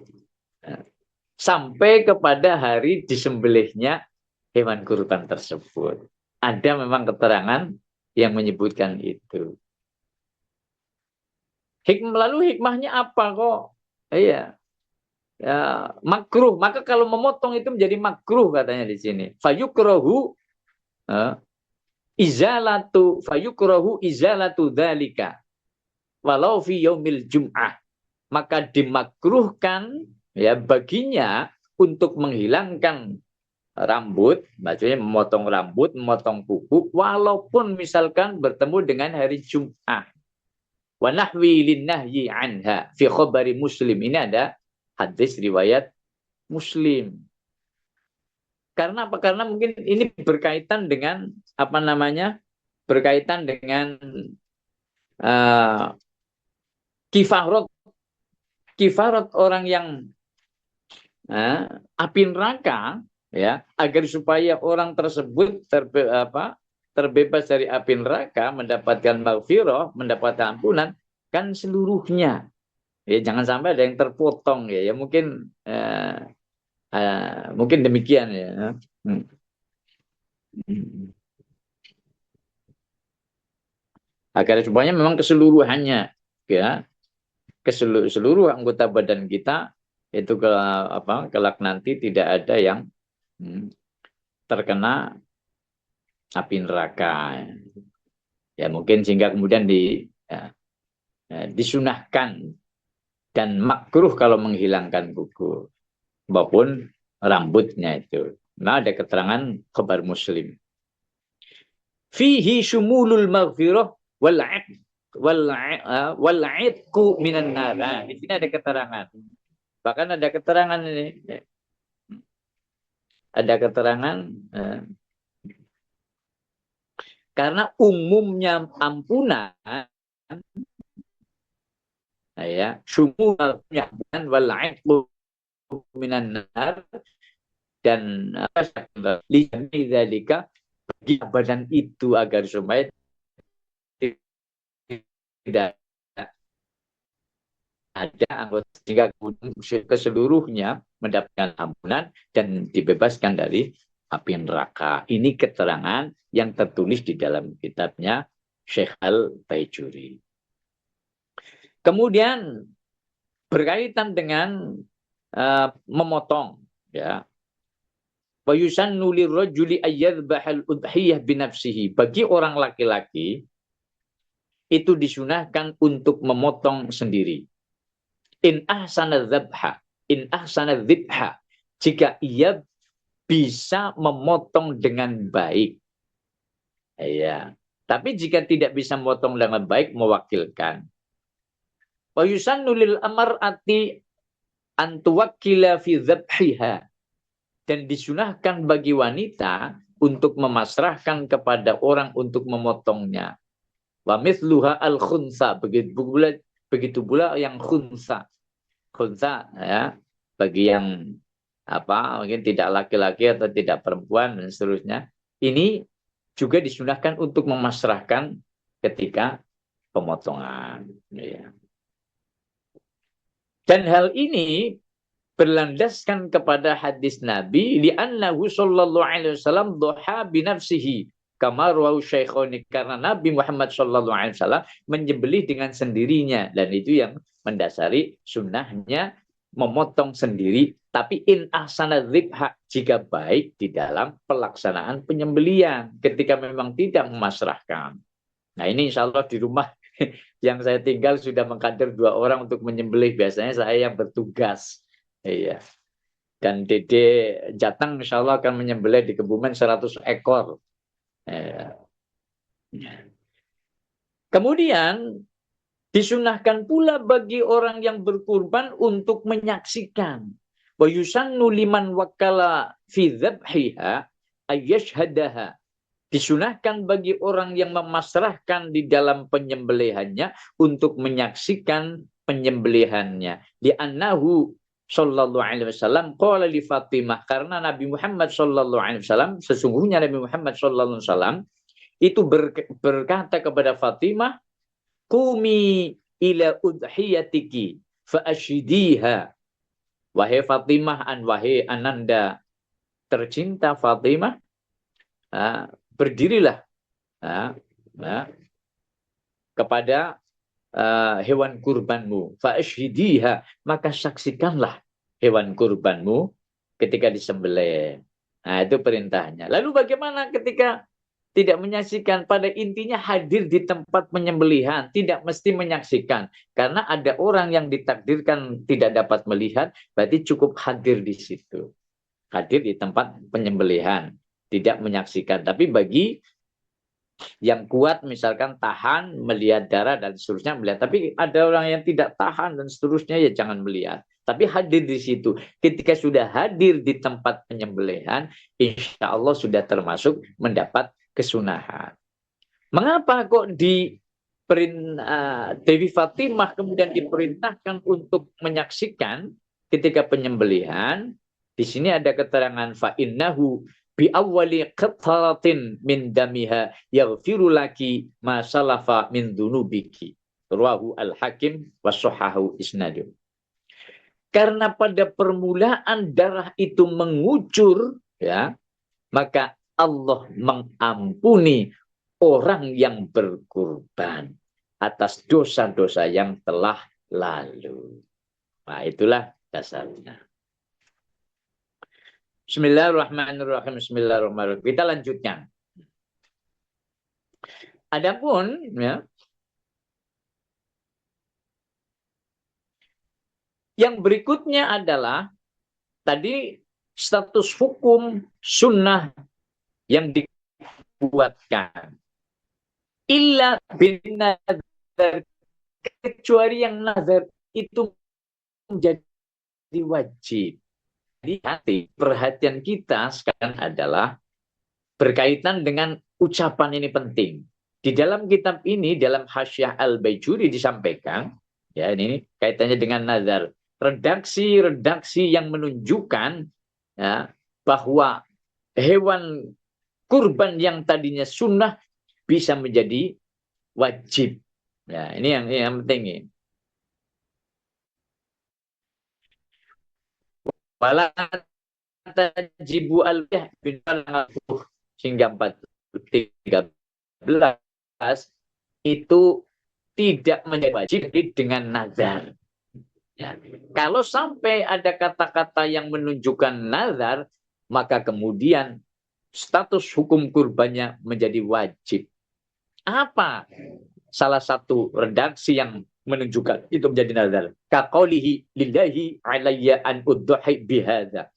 sampai kepada hari disembelihnya hewan kurban tersebut. Ada memang keterangan yang menyebutkan itu. Lalu hikmahnya apa kok? Iya. Ya, makruh. Maka kalau memotong itu menjadi makruh, katanya di sini. Fayukrahu izalatu dzalika walau fi yaumil jum'ah. Maka dimakruhkan, ya, baginya untuk menghilangkan rambut, maksudnya memotong rambut, memotong kuku, walaupun misalkan bertemu dengan hari Jum'ah. Wa nahwi linnahyi anha fi khabari Muslim. Ini ada hadis riwayat Muslim. Karena apa? Karena mungkin ini berkaitan dengan berkaitan dengan kifarat orang yang api neraka, ya, agar supaya orang tersebut terbebas dari api neraka, mendapatkan maghfirah, mendapatkan ampunan, kan seluruhnya. Ya, jangan sampai ada yang terpotong ya. Ya mungkin mungkin demikian ya. Agar semuanya memang keseluruhannya ya, seluruh anggota badan kita itu kelak nanti tidak ada yang terkena api neraka. Ya mungkin sehingga kemudian disunahkan dan makruh kalau menghilangkan kuku maupun rambutnya itu. Nah, ada keterangan kabar Muslim. Fihi syumulul maghfirah wal 'itqu minan nar. Nah, di sini ada keterangan. Bahkan ada keterangan ini. Ada keterangan karena umumnya ampunan ya, syumulnya wal 'itqu minan nar dan lidzalika bagi badan itu agar supaya tidak ada anggota sehingga keseluruhnya mendapatkan ampunan dan dibebaskan dari api neraka. Ini keterangan yang tertulis di dalam kitabnya Syekh Al-Baijuri. Kemudian berkaitan dengan memotong ya. Wa yusannu lirrajuli ayyadhbahal udhiyah binafsihi. Bagi orang laki-laki itu disunahkan untuk memotong sendiri. In ahsana dzibha, jika ia bisa memotong dengan baik. Ya. Tapi jika tidak bisa memotong dengan baik, mewakilkan. Wa yusannu lil amar'ati an tuwakkila fi dzabhiha. Dan disunahkan bagi wanita untuk memasrahkan kepada orang untuk memotongnya. Wa mithluha al-khunsa, begitu pula yang khunsa. Khunsa ya, bagi yang mungkin tidak laki-laki atau tidak perempuan dan seterusnya. Ini juga disunahkan untuk memasrahkan ketika pemotongan. Ya. Dan hal ini berlandaskan kepada hadis Nabi li'annahu sallallahu alaihi wasallam duha binafsihi kama rawahu Syaikhoni, karena Nabi Muhammad sallallahu alaihi wasallam menyembelih dengan sendirinya, dan itu yang mendasari sunnahnya memotong sendiri, tapi in ahsana dzibha, jika baik di dalam pelaksanaan penyembelihan ketika memang tidak memasrahkan. Nah, ini insya Allah di rumah yang saya tinggal sudah mengkader 2 orang untuk menyembelih, biasanya saya yang bertugas. Iya. Dan Dede Jatang insya Allah akan menyembelih di Kebumen 100 ekor. Iya. Kemudian disunahkan pula bagi orang yang berkurban untuk menyaksikan. Wa yusannu liman wakala fi dzabhiha ayyashhadaha. Disunahkan bagi orang yang memasrahkan di dalam penyembelihannya untuk menyaksikan penyembelihannya. Li'annahu sallallahu alaihi wasallam qala li Fatimah, karena Nabi Muhammad sallallahu alaihi wasallam, sesungguhnya Nabi Muhammad sallallahu alaihi wasallam itu berkata kepada Fatimah, qumi ila udhiyatiki fa ashidiha. Wahai Fatimah, wahai ananda tercinta Fatimah, berdirilah kepada hewan kurbanmu, fa ashhidiha, maka saksikanlah hewan kurbanmu ketika disembelih. Nah, itu perintahnya. Lalu bagaimana ketika tidak menyaksikan? Pada intinya hadir di tempat penyembelihan, tidak mesti menyaksikan. Karena ada orang yang ditakdirkan tidak dapat melihat, berarti cukup hadir di situ. Hadir di tempat penyembelihan, tidak menyaksikan. Tapi bagi yang kuat misalkan tahan melihat darah dan seterusnya melihat, tapi ada orang yang tidak tahan dan seterusnya, ya jangan melihat, tapi hadir di situ. Ketika sudah hadir di tempat penyembelihan, insya Allah sudah termasuk mendapat kesunahan. Mengapa kok Dewi Fatimah kemudian diperintahkan untuk menyaksikan ketika penyembelihan? Di sini ada keterangan fa innahu bi awwali qatratin min damiha yaghfiru laki ma salafa min dzunubiki. Rawahu Al-Hakim wa sahahu isnadu. Karena pada permulaan darah itu mengucur, ya, maka Allah mengampuni orang yang berkurban atas dosa-dosa yang telah lalu. Nah, itulah dasarnya. Bismillahirrahmanirrahim. Bismillahirrahmanirrahim. Kita lanjutkan. Adapun, ya, yang berikutnya adalah tadi status hukum sunnah yang dikuatkan. Illa bin nazar, kecuali yang nazar itu menjadi wajib. Jadi perhatian kita sekarang adalah berkaitan dengan ucapan ini penting. Di dalam kitab ini, dalam Hasyiah Al-Baijuri disampaikan, ya ini kaitannya dengan nazar. Redaksi-redaksi yang menunjukkan, ya, bahwa hewan kurban yang tadinya sunnah bisa menjadi wajib. Ya, ini yang penting ini. Wala tajibu al-bih hingga 13 itu tidak menjadi wajib dengan nazar. Ya. Kalau sampai ada kata-kata yang menunjukkan nazar, maka kemudian status hukum kurbannya menjadi wajib. Apa salah satu redaksi yang menunjukkan itu menjadi nazar? Kaqaulihi lillahi alayya an udhi bihadza.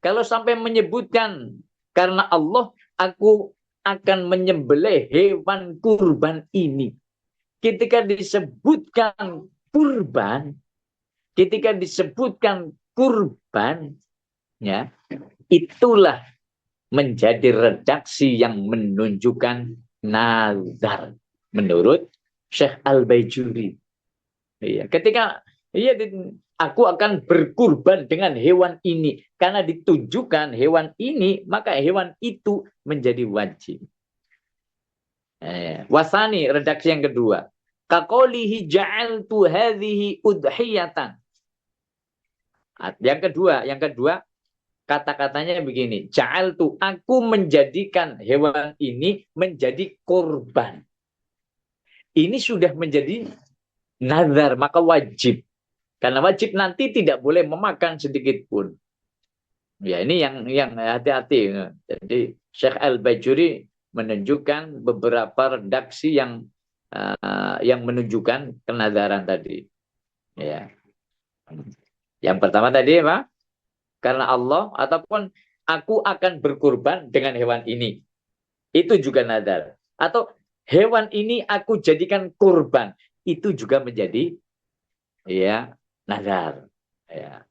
Kalau sampai menyebutkan karena Allah aku akan menyembelih hewan kurban ini. Ketika disebutkan kurban, ya, itulah menjadi redaksi yang menunjukkan nazar menurut Syekh Al-Baijuri. Iya, ketika aku akan berkurban dengan hewan ini karena ditunjukkan hewan ini, maka hewan itu menjadi wajib. Wasani, redaksi yang kedua. Kaqaulihi ja'altu hadhihi udhiyatan. Yang kedua kata-katanya begini, ja'altu, aku menjadikan hewan ini menjadi kurban. Ini sudah menjadi nazar, maka wajib. Karena wajib nanti tidak boleh memakan sedikit pun. Ya, ini yang hati-hati. Jadi Syekh Al-Baijuri menunjukkan beberapa redaksi yang menunjukkan kenazaran tadi. Ya. Yang pertama tadi apa? Karena Allah ataupun aku akan berkurban dengan hewan ini. Itu juga nazar. Atau hewan ini aku jadikan kurban. Itu juga menjadi, ya, nazar. Ya.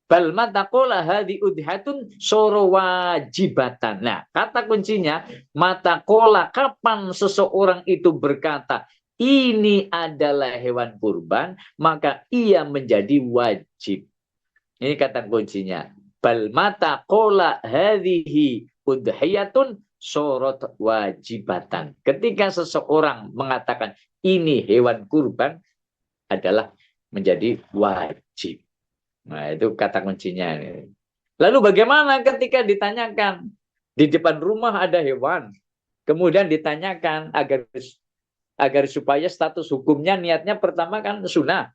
Bal mataqola hadi udhatun soro wajibatan. Nah, kata kuncinya mataqola, kapan seseorang itu berkata ini adalah hewan kurban, maka ia menjadi wajib. Ini kata kuncinya. Bal mataqola hadhihi udhiyatun sorot wajibatan. Ketika seseorang mengatakan ini hewan kurban, adalah menjadi wajib. Nah, itu kata kuncinya. Lalu bagaimana ketika ditanyakan di depan rumah ada hewan, kemudian ditanyakan agar supaya status hukumnya niatnya pertama kan sunnah.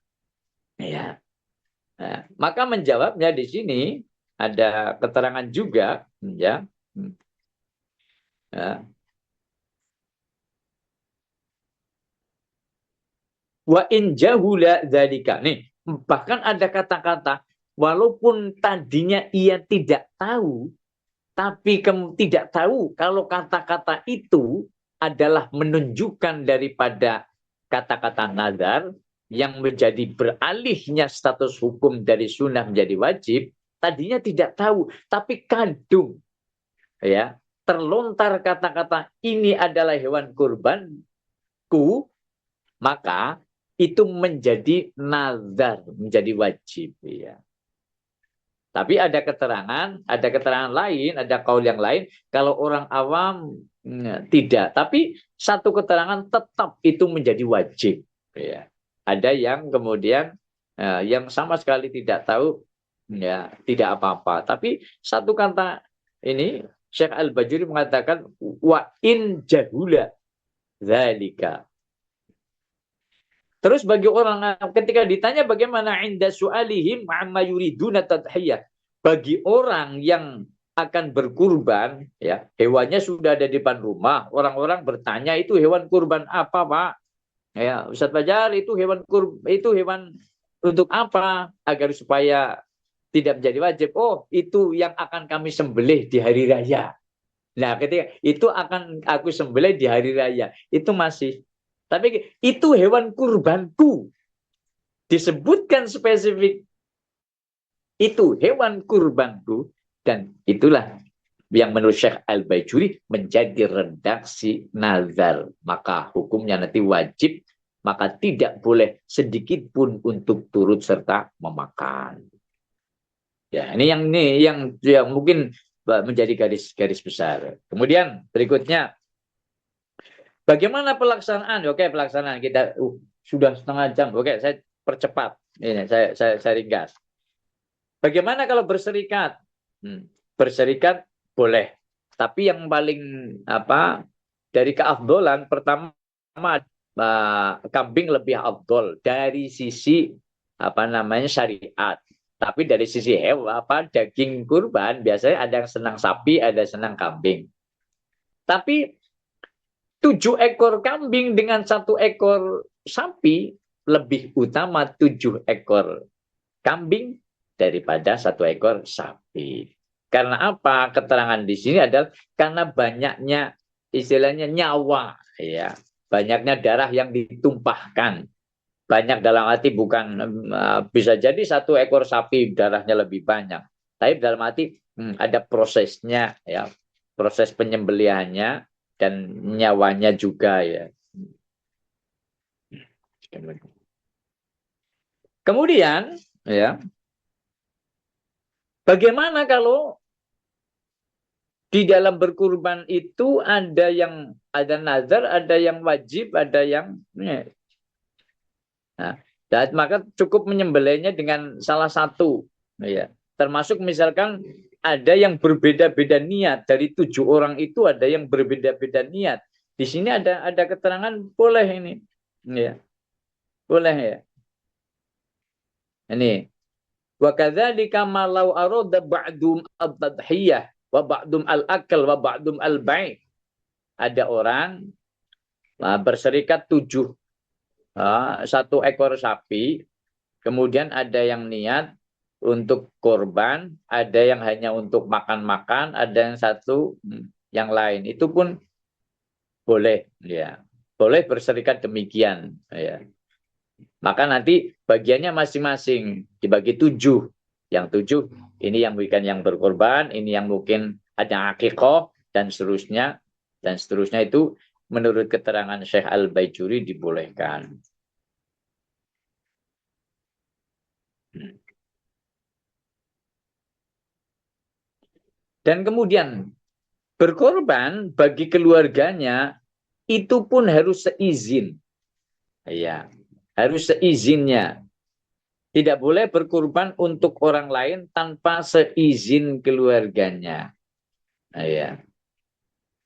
Ya. Nah, maka menjawabnya di sini ada keterangan juga, ya. Wa in jahula dzalika. Nih, bahkan ada kata-kata walaupun tadinya ia tidak tahu, tapi tidak tahu kalau kata-kata itu adalah menunjukkan daripada kata-kata nazar yang menjadi beralihnya status hukum dari sunnah menjadi wajib, tadinya tidak tahu, tapi kadung, ya, terlontar kata-kata ini adalah hewan kurbanku, maka itu menjadi nazar, menjadi wajib, ya. Tapi ada keterangan lain, ada kaul yang lain. Kalau orang awam tidak. Tapi satu keterangan tetap itu menjadi wajib. Ya. Ada yang kemudian yang sama sekali tidak tahu, ya tidak apa-apa. Tapi satu kata ini Syekh Al-Bajuri mengatakan wa in jahula dzalika. Terus bagi orang ketika ditanya bagaimana inda su'alihim amma yuriduna tadhiyah, bagi orang yang akan berkurban, ya hewannya sudah ada di depan rumah, orang-orang bertanya itu hewan kurban apa, Pak? Ya, Ustaz Fajar, itu hewan untuk apa? Agar supaya tidak menjadi wajib. Oh, itu yang akan kami sembelih di hari raya. Nah, ketika itu akan aku sembelih di hari raya, itu masih. Tapi itu hewan kurbanku. Disebutkan spesifik. Itu hewan kurbanku. Dan itulah yang menurut Syekh Al-Bajuri menjadi redaksi nazar. Maka hukumnya nanti wajib. Maka tidak boleh sedikit pun untuk turut serta memakan. Ya, ini yang mungkin menjadi garis besar. Kemudian berikutnya, bagaimana pelaksanaan? Oke, pelaksanaan kita sudah setengah jam. Oke, saya percepat. Ini saya ringkas. Bagaimana kalau berserikat? Berserikat boleh. Tapi yang paling dari keafdolan pertama kambing lebih afdol dari sisi syariat. Tapi dari sisi daging kurban biasanya ada yang senang sapi, ada yang senang kambing. Tapi 7 ekor kambing dengan 1 ekor sapi lebih utama 7 ekor kambing daripada 1 ekor sapi. Karena apa? Keterangan di sini adalah karena banyaknya istilahnya nyawa, ya, banyaknya darah yang ditumpahkan. Banyak dalam arti bukan bisa jadi 1 ekor sapi darahnya lebih banyak. Tapi dalam arti ada prosesnya, ya, proses penyembelihannya dan nyawanya juga, ya. Kemudian, ya, bagaimana kalau di dalam berkurban itu ada nazar, ada yang wajib, ada yang nah, maka cukup menyembelihnya dengan salah satu, ya. Termasuk misalkan ada yang berbeda-beda niat dari 7 orang itu, ada yang berbeda-beda niat. Di sini ada keterangan boleh ini, ya, boleh, ya. Ini wa kadzalika ma law arada ba'dum ad-tadhiyah wa ba'dum al-akal wa ba'dum al-bai'. Ada orang berserikat 7. 1 ekor sapi, kemudian ada yang niat untuk korban, ada yang hanya untuk makan-makan, ada yang 1 yang lain. Itu pun boleh, ya. Boleh berserikat demikian, ya. Maka nanti bagiannya masing-masing dibagi 7. Yang 7 ini yang bukan yang berkorban, ini yang mungkin ada akikah dan seterusnya. Dan seterusnya itu menurut keterangan Syekh Al-Bajuri dibolehkan. Dan kemudian berkorban bagi keluarganya itu pun harus seizin. Ya, harus seizinnya. Tidak boleh berkorban untuk orang lain tanpa seizin keluarganya. Ya.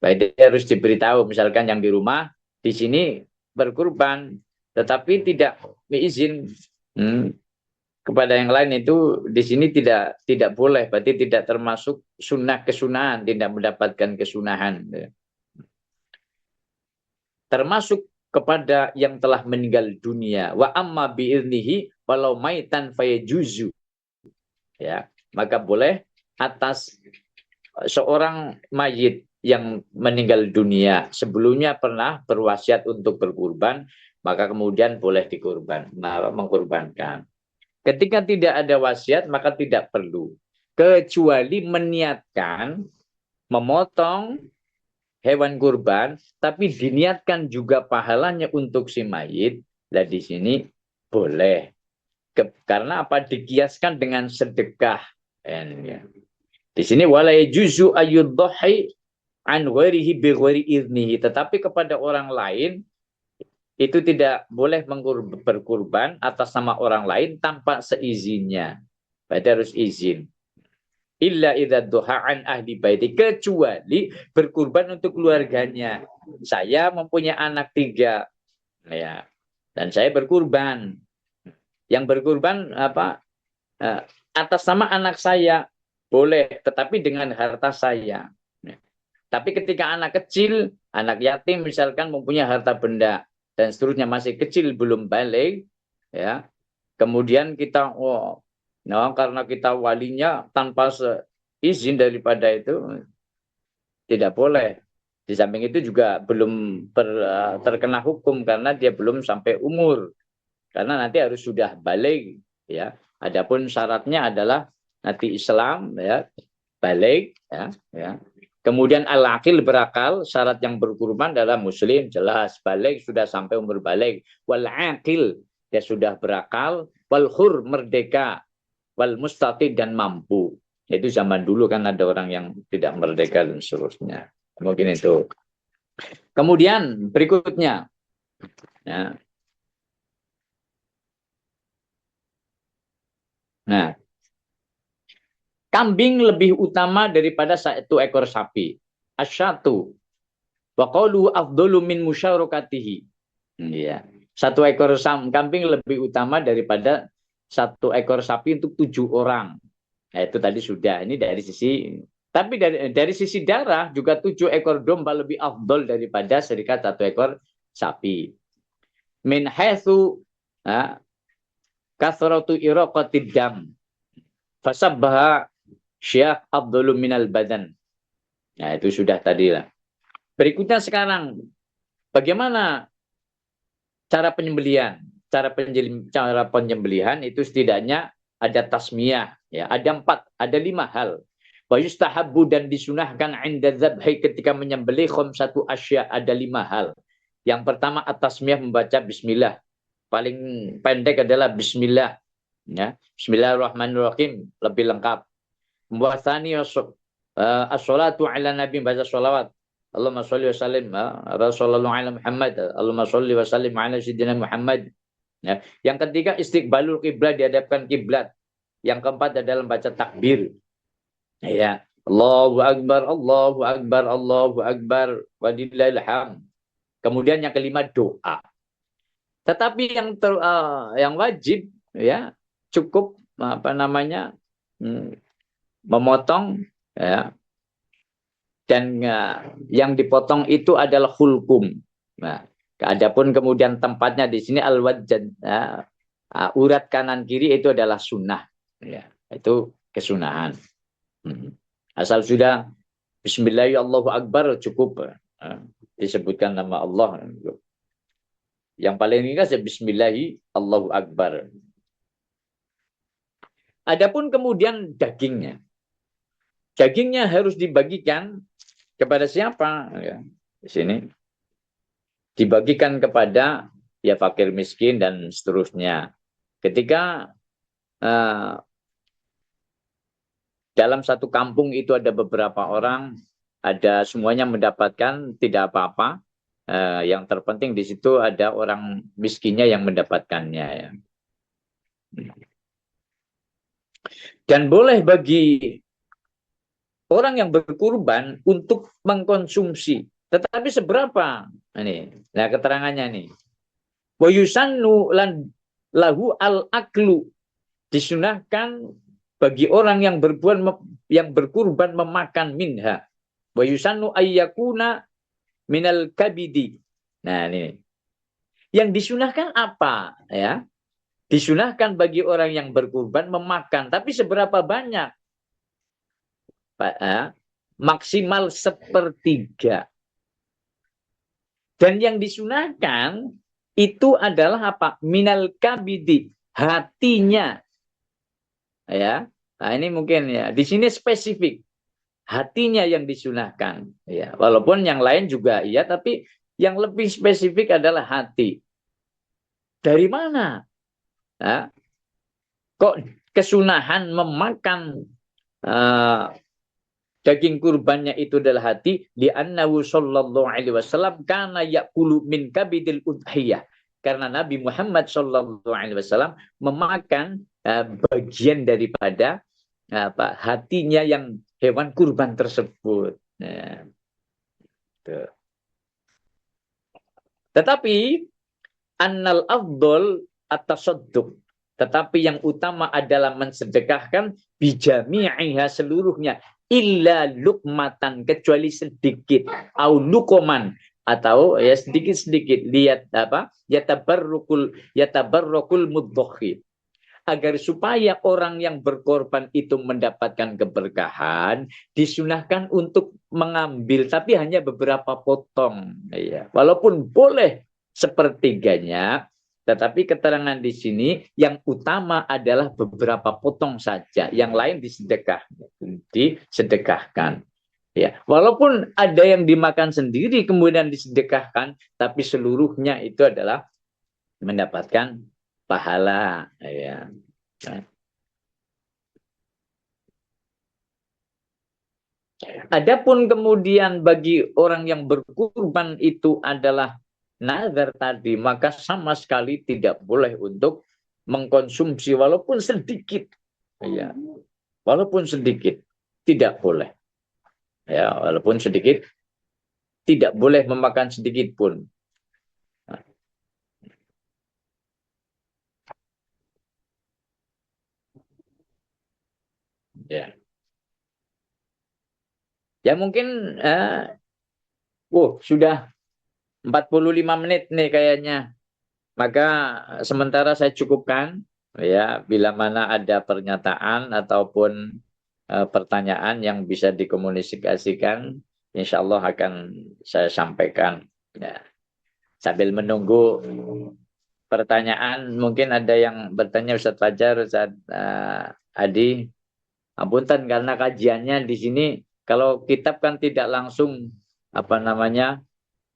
Baik, dia harus diberitahu, misalkan yang di rumah di sini berkurban, tetapi tidak izin kepada yang lain, itu di sini tidak boleh, berarti tidak termasuk sunnah kesunahan, tidak mendapatkan kesunahan. Termasuk kepada yang telah meninggal dunia. Wa amma bi'irnihi walau maitan fayajuzu. Ya, maka boleh atas seorang mayit yang meninggal dunia sebelumnya pernah berwasiat untuk berkurban, maka kemudian boleh mengkurbankan. Ketika tidak ada wasiat, maka tidak perlu, kecuali meniatkan memotong hewan kurban, tapi diniatkan juga pahalanya untuk si mayit. Nah, di sini boleh. Karena apa? Dikiaskan dengan sedekah. Ya. Di sini wala yajuzu ayyudhahi an ghairihi bi ghairi idnihi, tetapi kepada orang lain itu tidak boleh berkurban atas nama orang lain tanpa seizinnya. Berarti harus izin. Illa idza duha'an ahli baiti, kecuali berkurban untuk keluarganya. Saya mempunyai anak 3, ya, dan saya berkurban. Yang berkurban apa? Atas nama anak saya boleh, tetapi dengan harta saya. Tapi ketika anak kecil, anak yatim misalkan mempunyai harta benda dan seterusnya, masih kecil belum balik, ya, kemudian kita karena kita walinya tanpa izin daripada itu tidak boleh. Di samping itu juga belum terkena hukum karena dia belum sampai umur, karena nanti harus sudah balik, ya. Adapun syaratnya adalah nanti Islam, ya, balik, ya. Kemudian al-aqil, berakal. Syarat yang berkurban adalah muslim, jelas, balik, sudah sampai umur balik. Wal-aqil, dia sudah berakal. Wal-hur, merdeka. Wal-mustatid, dan mampu. Itu zaman dulu kan ada orang yang tidak merdeka dan seterusnya. Mungkin itu. Kemudian berikutnya, ya. Nah, kambing lebih utama daripada 1 ekor sapi. Asyatu wa qalu afdalu min musyarakatihi. Ya. 1 ekor kambing lebih utama daripada 1 ekor sapi untuk 7 orang. Nah, itu tadi sudah. Ini dari sisi, tapi dari sisi darah juga 7 ekor domba lebih afdol daripada serikat 1 ekor sapi. Min haitsu kathratu iraqatid dam fasabbaha Syekh Abdullah minal badan. Nah, itu sudah tadi lah. Berikutnya sekarang, bagaimana cara penyembelihan? Cara penyembelihan itu setidaknya ada tasmiyah, ya, ada 5 hal. Wa yustahabbu, dan disunahkan 'inda dzabhi, ketika menyembelih, khamsatu asya, ada 5 hal. Yang pertama at-tasmiyah, membaca bismillah. Paling pendek adalah bismillah, ya. Bismillahirrahmanirrahim, lebih lengkap. Wasani as-salatu ala nabi, baca sholawat. Allahumma sholli wa sallim Rasulullah ala Muhammad. Allahumma sholli wa sallim ala sayyidina Muhammad. Ya. Yang ketiga istiqbalul qiblat, dihadapkan kiblat. Yang keempat adalah baca takbir. Ya. Allahu akbar, Allahu akbar, Allahu akbar, walillahil hamd. Kemudian yang kelima doa. Tetapi yang wajib, ya, cukup memotong, ya, dan yang dipotong itu adalah hulkum. Nah, adapun kemudian tempatnya di sini al-wajjad, urat kanan kiri itu adalah sunnah, ya, itu kesunahan. Asal sudah bismillahirrahmanirrahim, Allahu akbar, cukup disebutkan nama Allah. Yang paling ringkas ya bismillahirrahmanirrahim, Allahu akbar. Adapun kemudian dagingnya. Dagingnya harus dibagikan kepada siapa? Ya, di sini dibagikan kepada, ya, fakir miskin dan seterusnya. Ketika dalam satu kampung itu ada beberapa orang, ada semuanya mendapatkan, tidak apa-apa. Yang terpenting di situ ada orang miskinnya yang mendapatkannya, ya. Dan boleh bagi orang yang berkurban untuk mengkonsumsi. Tetapi seberapa? Nah, keterangannya nih. Wa yusannu lahu al-aklu. Disunahkan bagi orang yang berkurban memakan minha. Wa yusannu ayyakuna minal kabidi. Nah, ini. Yang disunahkan apa, ya? Disunahkan bagi orang yang berkurban memakan, tapi seberapa banyak? Maksimal 1/3. Dan yang disunahkan itu adalah apa? Minal kabidi, hatinya. Ya. Nah, ini mungkin, ya, di sini spesifik. Hatinya yang disunahkan, ya. Walaupun yang lain juga iya, tapi yang lebih spesifik adalah hati. Dari mana? Kok kesunahan memakan daging kurbannya itu adalah hati, li'annahu sallallahu alaihi wasallam kana ya'kulu min kabidil udhiyah, karena Nabi Muhammad sallallahu alaihi wasallam memakan bagian daripada hatinya yang hewan kurban tersebut. Nah, tuh. Tetapi annal afdol at-tasadduq, tetapi yang utama adalah mensedekahkan bijami'iha seluruhnya, illa lukmatan, kecuali sedikit, au lukoman, atau ya sedikit-sedikit, lihat yatabarrukul mudhokhi, agar supaya orang yang berkorban itu mendapatkan keberkahan, disunahkan untuk mengambil, tapi hanya beberapa potong, ya. Walaupun boleh sepertiganya, tetapi keterangan di sini yang utama adalah beberapa potong saja, yang lain disedekahkan. Ya, walaupun ada yang dimakan sendiri kemudian disedekahkan, tapi seluruhnya itu adalah mendapatkan pahala. Ya. Adapun kemudian bagi orang yang berkurban itu adalah nazar tadi, maka sama sekali tidak boleh untuk mengkonsumsi walaupun sedikit, ya, walaupun sedikit tidak boleh, ya, walaupun sedikit tidak boleh memakan sedikit pun. Ya, ya mungkin sudah 45 menit nih kayaknya. Maka sementara saya cukupkan, ya, bila mana ada pernyataan ataupun pertanyaan yang bisa dikomunikasikan, insya Allah akan saya sampaikan. Ya. Sambil menunggu pertanyaan, mungkin ada yang bertanya, Ustadz Fajar, Ustadz Adi, apunten karena kajiannya di sini, kalau kitab kan tidak langsung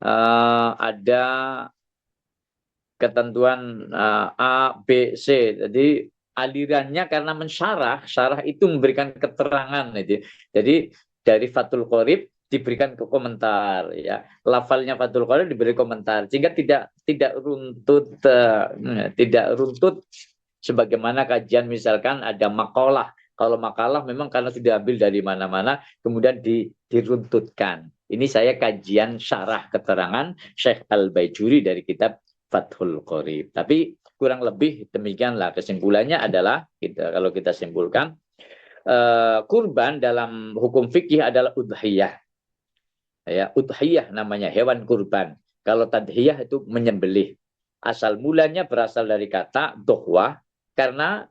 ada ketentuan A, B, C. Jadi alirannya karena syarah itu memberikan keterangan. Jadi dari Fathul Qorib diberikan ke komentar, ya. Lafalnya Fathul Qorib diberi komentar, sehingga tidak runtut sebagaimana kajian misalkan ada makalah. Kalau makalah memang karena sudah ambil dari mana-mana kemudian diruntutkan. Ini saya kajian syarah keterangan Syekh Al-Baijuri dari kitab Fathul Qorib. Tapi kurang lebih demikianlah kesimpulannya adalah kalau kita simpulkan, kurban dalam hukum fikih adalah udhiyah. Ya, udhiyah namanya hewan kurban. Kalau tadhiyah itu menyembelih. Asal mulanya berasal dari kata dohwah, karena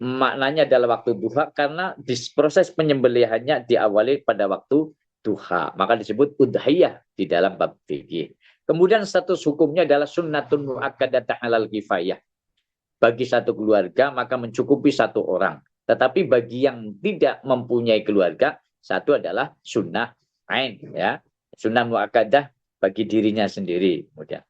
maknanya adalah waktu duha, karena proses penyembelihannya diawali pada waktu duha. Maka disebut udhiyah di dalam bab fikih. Kemudian status hukumnya adalah sunnatun mu'akkadatah alal kifayah. Bagi satu keluarga maka mencukupi satu orang. Tetapi bagi yang tidak mempunyai keluarga, satu adalah sunnah ain, ya. Sunnah mu'akkadah bagi dirinya sendiri. Kemudian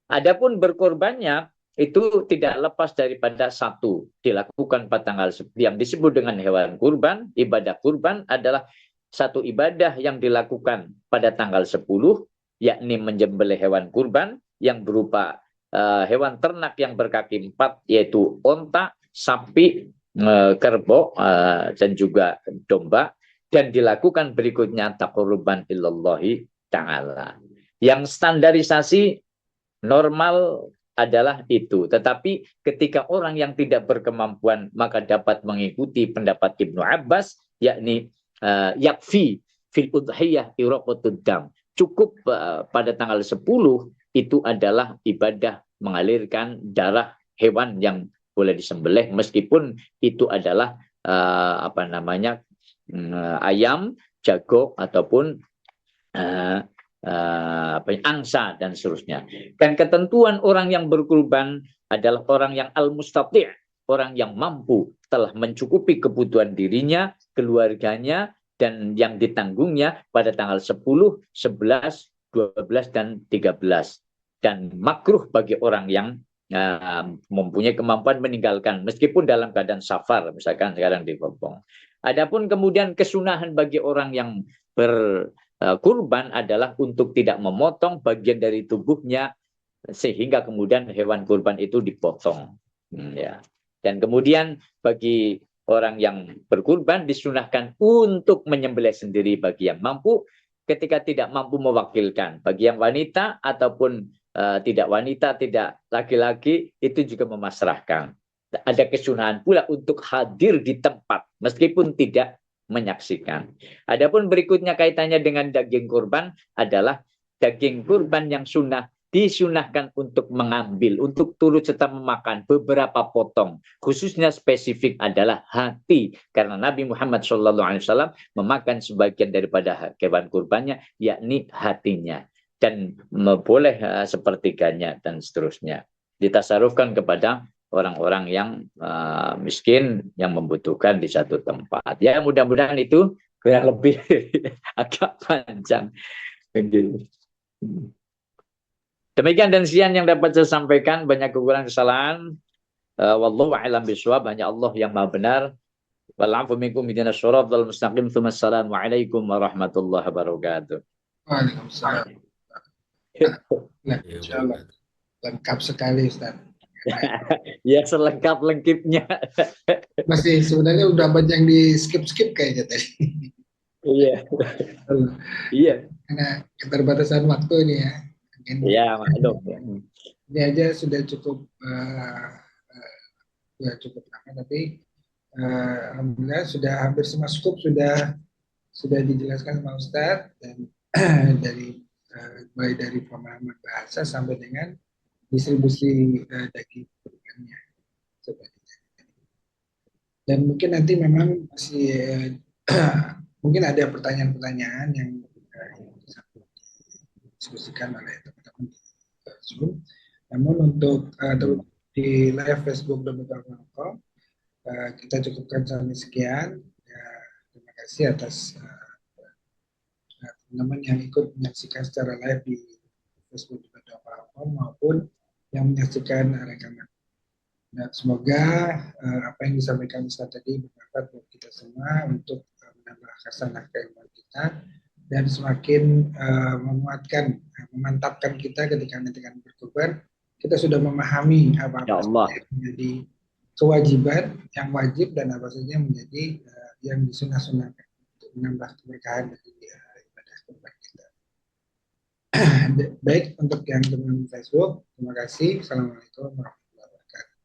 adapun berkorbannya itu tidak lepas daripada satu, dilakukan pada tanggal yang disebut dengan hewan kurban. Ibadah kurban adalah satu ibadah yang dilakukan pada tanggal 10, yakni menyembelih hewan kurban yang berupa hewan ternak yang berkaki 4, yaitu onta, sapi, kerbau, dan juga domba, dan dilakukan berikutnya taqarruban ilallahi ta'ala. Yang standarisasi normal adalah itu. Tetapi ketika orang yang tidak berkemampuan maka dapat mengikuti pendapat Ibnu Abbas, yakni yakfi fil udhiyah iraqatud dam. Cukup pada tanggal 10 itu adalah ibadah mengalirkan darah hewan yang boleh disembelih, meskipun itu adalah ayam, jago, ataupun angsa dan seterusnya. Dan ketentuan orang yang berkurban adalah orang yang al-mustati', orang yang mampu, telah mencukupi kebutuhan dirinya, keluarganya, dan yang ditanggungnya pada tanggal 10, 11, 12, dan 13. Dan makruh bagi orang yang mempunyai kemampuan meninggalkan, meskipun dalam keadaan safar, misalkan sekarang di Bopong. Adapun kemudian kesunahan bagi orang yang berkurban adalah untuk tidak memotong bagian dari tubuhnya sehingga kemudian hewan kurban itu dipotong. Ya. Dan kemudian bagi orang yang berkurban disunahkan untuk menyembelih sendiri bagi yang mampu, ketika tidak mampu mewakilkan. Bagi yang wanita ataupun tidak wanita, tidak laki-laki, itu juga memasrahkan. Ada kesunahan pula untuk hadir di tempat meskipun tidak menyaksikan. Adapun berikutnya kaitannya dengan daging kurban adalah daging kurban yang sunnah disunahkan untuk mengambil, untuk turut serta memakan beberapa potong. Khususnya spesifik adalah hati, karena Nabi Muhammad SAW memakan sebagian daripada hewan kurbannya, yakni hatinya, dan boleh sepertiganya dan seterusnya. Ditasarufkan kepada orang-orang yang miskin yang membutuhkan di satu tempat. Ya, mudah-mudahan itu kurang lebih agak panjang. Demikian dan sekian yang dapat saya sampaikan. Banyak kekurangan kesalahan. Wallahu a'lam bishawab. Hanya Allah yang Maha benar. Wa'alafu minkum ihdinas shiratal mustaqim. Wassalamualaikum warahmatullahi wabarakatuh. Waalaikumsalam. Nah, insyaallah lengkap sekali, Ustaz. Ya, selengkap-lengkapnya. Masih sebenarnya udah banyak yang di skip kayaknya tadi. Iya. Iya. Karena keterbatasan waktu ini ya. Iya, maklum. Ini aja sudah cukup lama, tapi alhamdulillah sudah hampir semua scoop sudah dijelaskan sama Ustadz, dan mulai dari pemahaman bahasa sampai dengan distribusi daging kurbannya. Dan mungkin nanti memang masih mungkin ada pertanyaan-pertanyaan yang diskusikan oleh teman-teman di Zoom. Namun untuk di live Facebook www.com kita cukupkan sampai sekian. Ya, terima kasih atas teman-teman yang ikut menyaksikan secara live di Facebook www.com maupun yang menyaksikan rekaman. Dan semoga apa yang disampaikan Ustaz tadi bermanfaat buat kita semua untuk menambah khasanah keilmuan kita dan semakin menguatkan, memantapkan kita ketika nanti akan berkurban. Kita sudah memahami apa-apa yang menjadi kewajiban, yang wajib, dan apa saja yang menjadi yang disunah-sunahkan untuk menambah keberkahan dari ibadah kurban kita. Baik, untuk yang teman Facebook, terima kasih. Assalamualaikum warahmatullahi wabarakatuh.